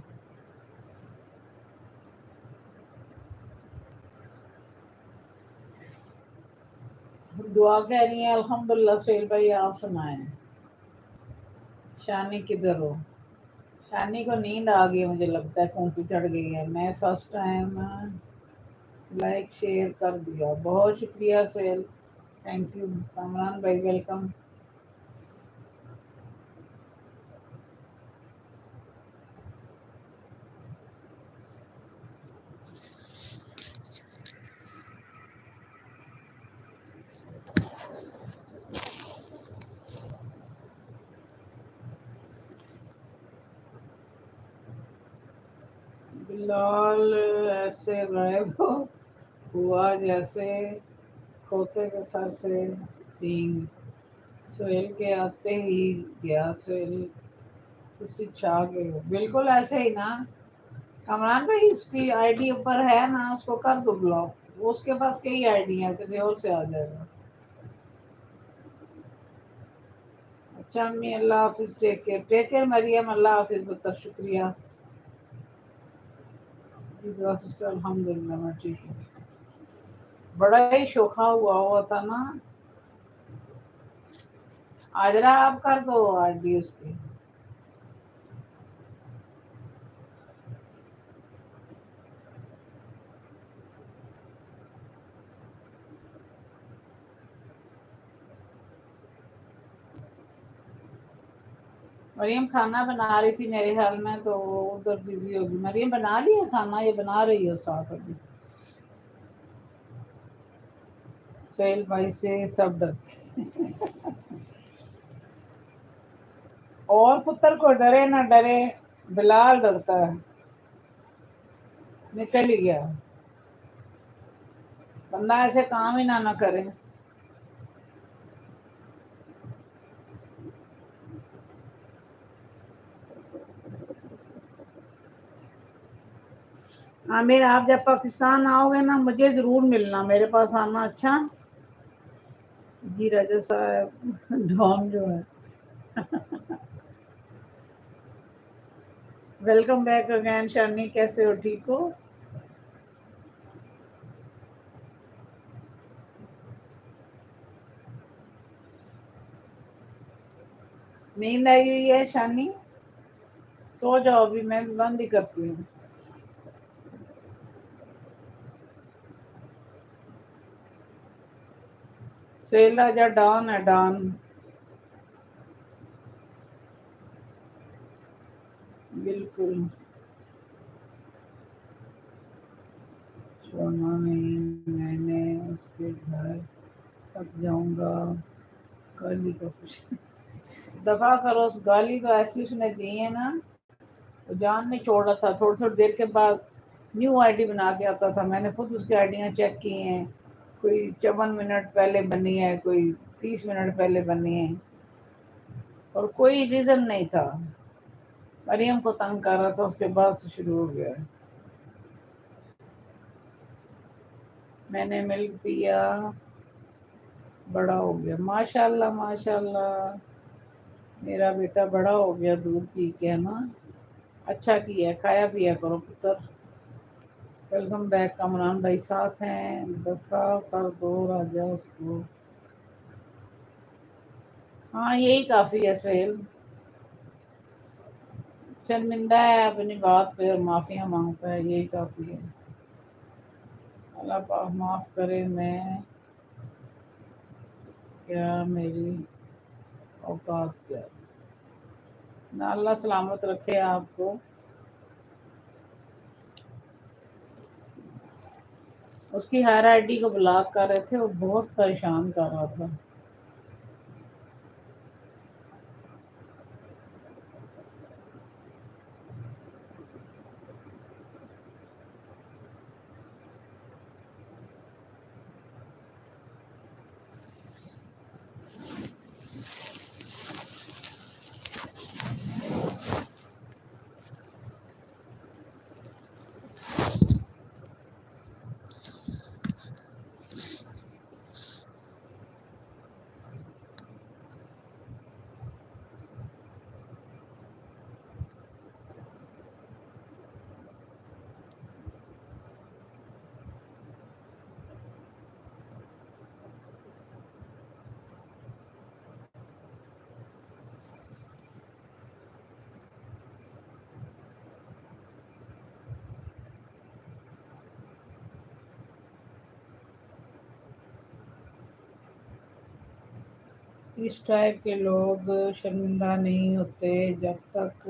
دعا کہہ رہی ہیں الحمدللہ. سہیل بھائی آپ سنائیں. شانی کدھر ہو؟ شانی کو نیند آ گئی مجھے لگتا ہے، کونکی چڑھ گئی ہے. میں فرسٹ ٹائم لائک شیئر کر دیا. بہت شکریہ سہیل، تھینک یو. کامران بھائی ویلکم. लाल ऐसे गायब हुआ जैसे खोते के सर से सींग। सोहेल के आते ही गया। सोहेल तुसी छा गए हो, बिल्कुल ऐसे ही ना। कमरान भाई उसकी आईडी ऊपर है ना, उसको कर दो ब्लॉक। वो उसके पास कई आईडी है, किसी और से आ जाएगा। अच्छा अम्मी, अल्लाह हाफिज, टेक केयर मरियम, अल्लाह हाफिज, बहुत शुक्रिया। जी दुआ सिस्टर, अल्हम्दुलिल्लाह मैं ठीक हूँ। बड़ा ही शोखा हुआ था ना। आज रहा आप कर दो आईडी उसकी। मरियम खाना बना रही थी मेरे ख्याल में, तो वो उधर बिजी होगी। मरियम बना लिया खाना, ये बना रही हो साथ अभी? सोहेल भाई से सब डरते। और पुत्र को डरे ना डरे, बिलाल डरता है। निकल ही गया। बंदा ऐसे काम ही ना करे। आमिर, आप जब पाकिस्तान आओगे ना, मुझे जरूर मिलना, मेरे पास आना। अच्छा जी राजा साहब, डॉन जो है। वेलकम बैक अगेन शानी, कैसे हो, ठीक हो? नींद आई हुई है शानी? सो जाओ, अभी मैं भी बंद ही करती हूँ। सोहेल राजा डॉन है, डॉन। बिल्कुल। सोना नहीं, मैंने उसके घर तक जाऊंगा। गाली का कुछ दफा करो। उस गाली तो ऐसी उसने दी है ना, तो जान नहीं छोड़ रहा था। थोड़ी थोड़ी देर के बाद न्यू आईडी बना के आता था। मैंने खुद उसकी आईडियाँ चेक की हैं। कोई 54 मिनट पहले बनी है, कोई 30 मिनट पहले बनी है, और कोई रीज़न नहीं था। मरियम को तंग कर रहा था, उसके बाद से शुरू हो गया। मैंने मिल्क पिया, बड़ा हो गया। माशाल्लाह माशाल्लाह, मेरा बेटा बड़ा हो गया दूध पी के, है ना। अच्छा किया, खाया पिया करो पुत्र। Welcome back. कमरान भाई साथ हैं, दफा कर दो राजा उसको। हाँ यही काफ़ी है सुहेल। शर्मिंदा है अपनी बात पे और माफ़िया मांगता है, यही काफ़ी है। अल्लाह पाक माफ़ करे, मैं क्या, मेरी औकात क्या। ना अल्लाह सलामत रखे आपको। उसकी हर आईडी को ब्लॉक कर रहे थे, वो बहुत परेशान कर रहा था। इस टाइप के लोग शर्मिंदा नहीं होते जब तक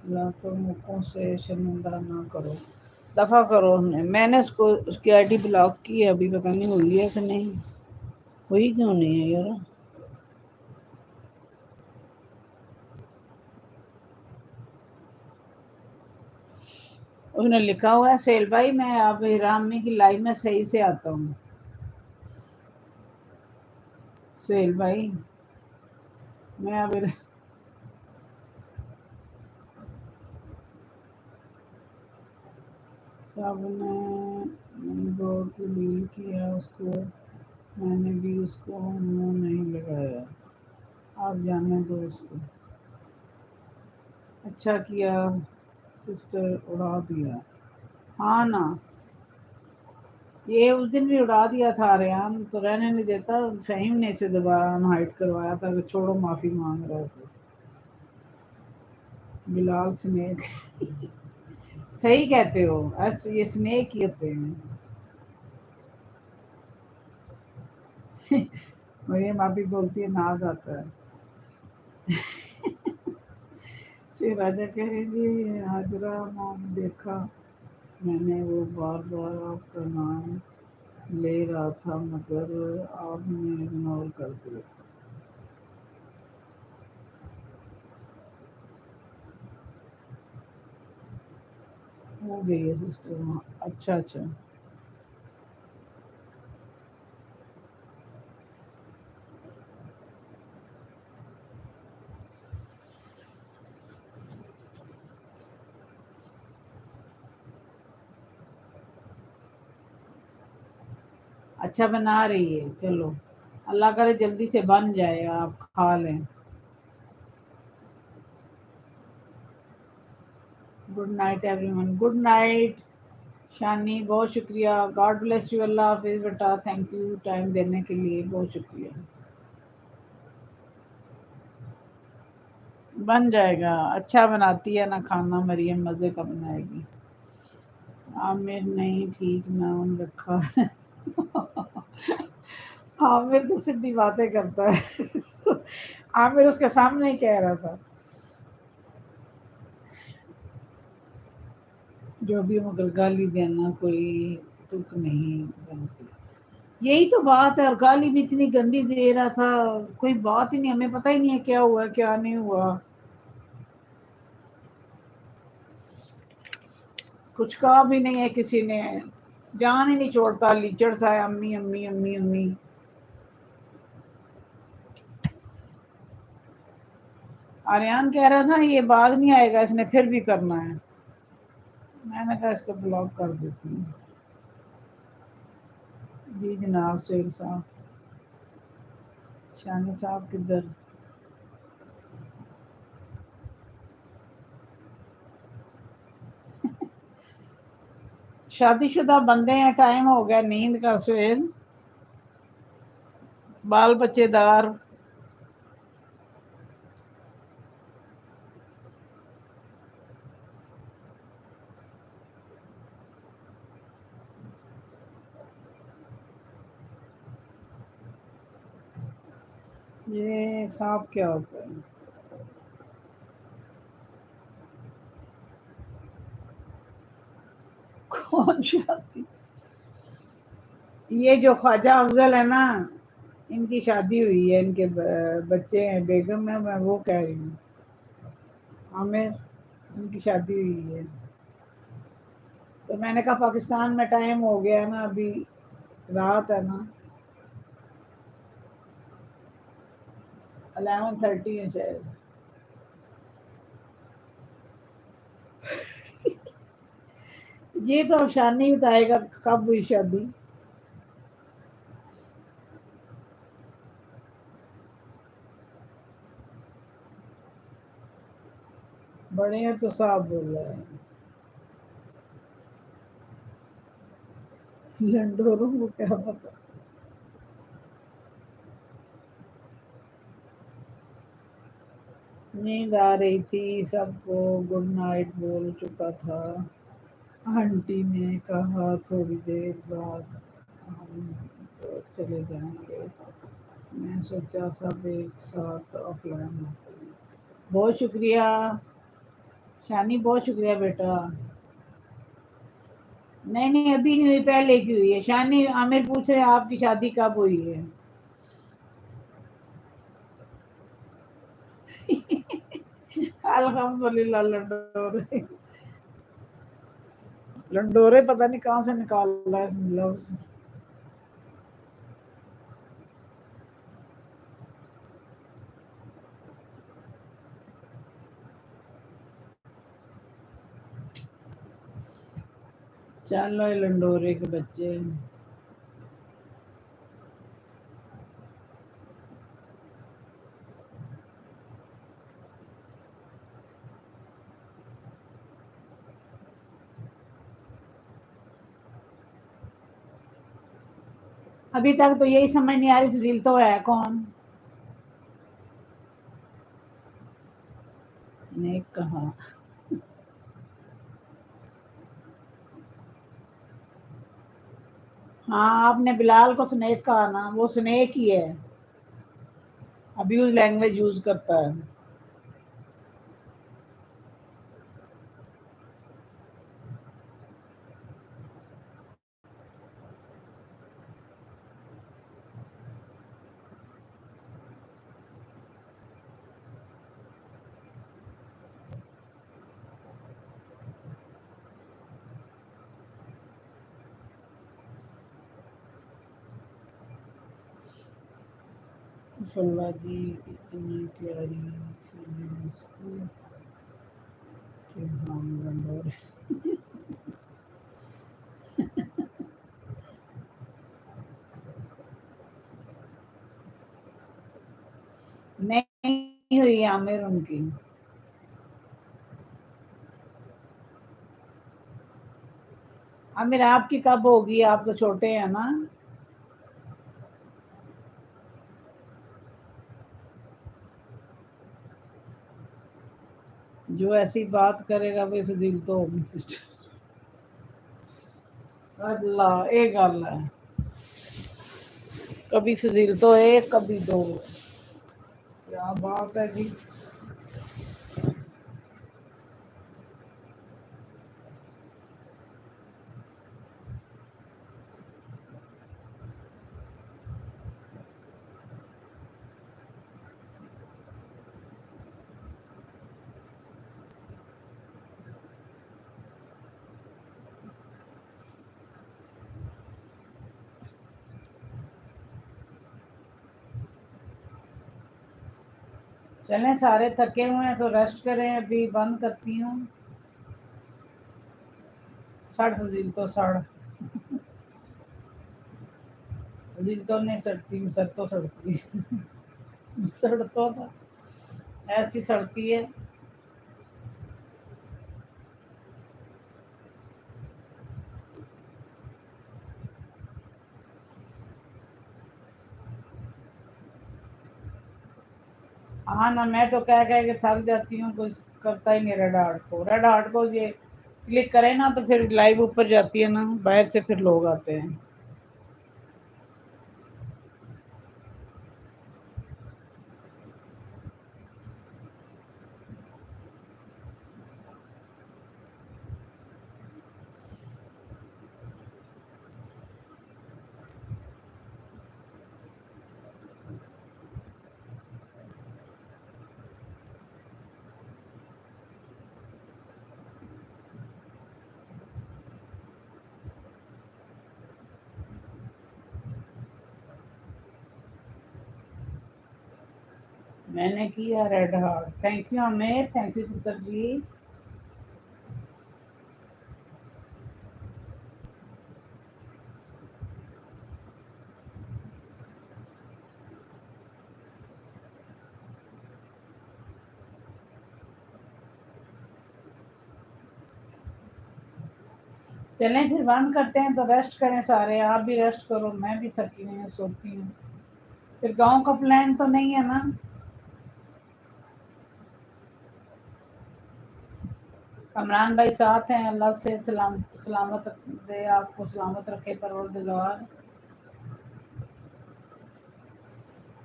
लातों मुखों से शर्मिंदा ना करो। दफ़ा करो। मैंने उसको, उसकी आईडी ब्लॉक की है, अभी पता नहीं हुई है कि नहीं। हुई क्यों नहीं है यार? उसने लिखा हुआ है सोहेल भाई मैं अब रामी की लाइव में सही से आता हूँ। सोहेल भाई मैं अब सब ने बहुत लील किया उसको, मैंने भी उसको मुंह नहीं लगाया, आप जाने दो उसको। अच्छा किया सिस्टर, उड़ा दिया। हाँ ना, ये उस दिन भी उड़ा दिया था रेहान, तो रहने नहीं देता। फहीम ने इसे दोबारा अनहाइड करवाया था कि छोड़ो माफी मांग रहा था। बिलाल स्नेक सही कहते हो, ये स्नेक ही होते हैं। मरियम आप भी बोलती है नाज आता है। श्री राजा कह रहे जी हाजरा मॉम देखा मैंने, वो बार बार आपका नाम ले रहा था मगर आपने इग्नोर कर दिया। हो गई है सिस्टर वहाँ। अच्छा अच्छा। अच्छा बना रही है, चलो अल्लाह करे जल्दी से बन जाए, आप खा लें। Good night everyone, good night. Shani बहुत शुक्रिया, गॉड ब्लेस यू, अल्लाह हाफिज़ बेटा, थैंक यू टाइम देने के लिए, बहुत शुक्रिया। बन जाएगा, अच्छा बनाती है ना खाना मरियम, मज़े का बनाएगी। आमिर नहीं ठीक नाम रखा है। आमिर तो सीधी बातें करता है। आमिर उसके सामने ही कह रहा था जो भी, मगर गाली देना कोई तुक नहीं बनती। यही तो बात है, और गाली भी इतनी गंदी दे रहा था, कोई बात ही नहीं, हमें पता ही नहीं है क्या हुआ क्या नहीं हुआ, कुछ कहा भी नहीं है किसी ने, जान ही नहीं छोड़ता, लीचड़ सा है, अम्मी अम्मी अम्मी अम्मी। आर्यन कह रहा था ये बात नहीं आएगा, इसने फिर भी करना है। मैंने कहा इसको ब्लॉक कर देती हूँ। जी जनाब सुहेल साहब। शानी साहब किधर? शादीशुदा बंदे हैं, टाइम हो गया नींद का सुहेल, बाल बच्चेदार। ये सांप क्या होता है? कौन शादी? ये जो ख्वाजा अफजल है ना, इनकी शादी हुई है, इनके बच्चे हैं, बेगम है, मैं वो कह रही हूँ। आमिर, उनकी शादी हुई है। तो मैंने कहा पाकिस्तान में टाइम हो गया है ना अभी, रात है ना, 11:30 है शायद। ये तो अब शानी बताएगा कब हुई शादी। बड़े हैं तो साहब बोल रहे हैं, लंडोरों को क्या पता। नींद आ रही थी सबको, गुड नाइट बोल चुका था। आंटी ने कहा थोड़ी देर बाद हम तो चले जाएंगे, मैं सोचा सब एक साथ ऑफलाइन होते हैं। बहुत शुक्रिया शानी, बहुत शुक्रिया बेटा। नहीं नहीं अभी नहीं हुई, पहले की हुई है शानी। आमिर पूछ रहे हैं आपकी शादी कब हुई है। अल्हम्दुलिल्लाह लड्डू। लंडोरे पता नहीं कहाँ से निकाल रहा है इस लफ्ज। चलो ये लंडोरे के बच्चे। अभी तक तो यही समझ नहीं आ रही फजील तो है कौन। ने कहा हाँ आपने बिलाल को स्नेक कहा ना, वो स्नेक ही है, अब्यूज लैंग्वेज यूज करता है। फलवादी इतनी प्यारी फीलिंग्स कि हम लंडोरे। नहीं हुई आमिर उनकी। आमिर आपकी कब होगी, आप तो छोटे हैं ना। जो ऐसी बात करेगा वही फजील तो होगी सिस्टर। अल्लाह ये गल है, कभी फजील तो एक कभी दो। क्या बात है जी। चलें सारे थके हुए हैं तो रेस्ट करें, अभी बंद करती हूँ। सड़ फजील तो सड़। फजील तो नहीं सड़ती, सर तो सड़ती है। सड़ तो ऐसी सड़ती है। हाँ ना, मैं तो कह कह के थक जाती हूँ, कुछ करता ही नहीं रेड हार्ट को। रेड हार्ट को ये क्लिक करें ना तो फिर लाइव ऊपर जाती है ना, बाहर से फिर लोग आते हैं। मैंने किया red heart. Thank you Aamir, thank you पुत्र जी। चलें फिर बंद करते हैं, तो रेस्ट करें सारे, आप भी रेस्ट करो, मैं भी थकी हुई हूँ, सोती हूँ। फिर गांव का प्लान तो नहीं है ना। कमरान भाई साथ हैं, अल्लाह से सलामत दे, आपको सलामत रखे परवरदिगार।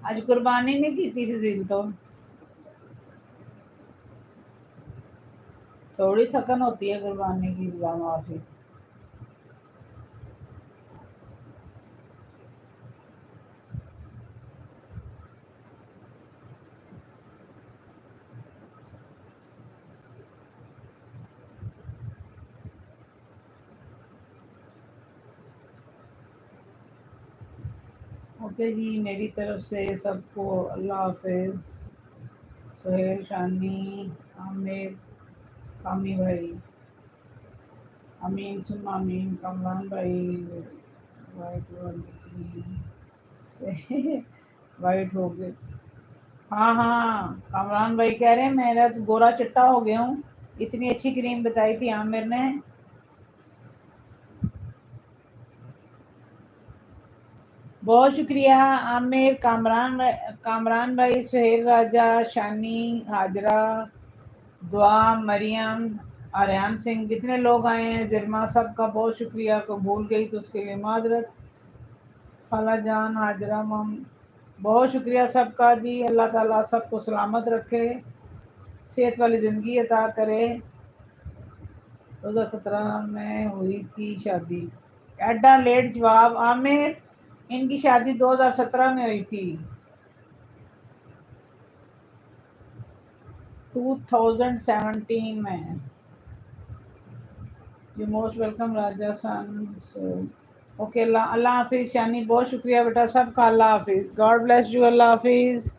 आज कुर्बानी नहीं की थी फजील तो। थोड़ी थकन होती है कुर्बानी की, अल्लाह माफी। ٹھیک ہے جی، میری طرف سے سب کو اللہ حافظ. سہیل، شانی، عامر، کامی بھائی، امین سم امین، کمران بھائی، وائٹ سے وائٹ ہو گئے. ہاں ہاں، کامران بھائی کہہ رہے ہیں میرا تو گورا چٹا ہو گیا ہوں. اتنی اچھی کریم بتائی تھی عامر نے. بہت شکریہ عامر، کامران بھائی، سہیل راجہ، شانی، ہاجرہ، دعا، مریم، آریان سنگھ، جتنے لوگ آئے ہیں، زرما، سب کا بہت شکریہ. کو بھول گئی تو اس کے لیے معذرت. خالہ جان، حاجرہ مم، بہت شکریہ سب کا جی. اللہ تعالیٰ سب کو سلامت رکھے، صحت والی زندگی عطا کرے. 2017 میں ہوئی تھی شادی. ایڈا لیٹ جواب عامر، ان کی شادی 2017 میں ہوئی تھی. 2017 میں. یو موسٹ ویلکم راجہ سن. اوکے، اللہ حافظ. شانی بہت شکریہ بیٹا سب کا. اللہ حافظ. God bless you. اللہ حافظ.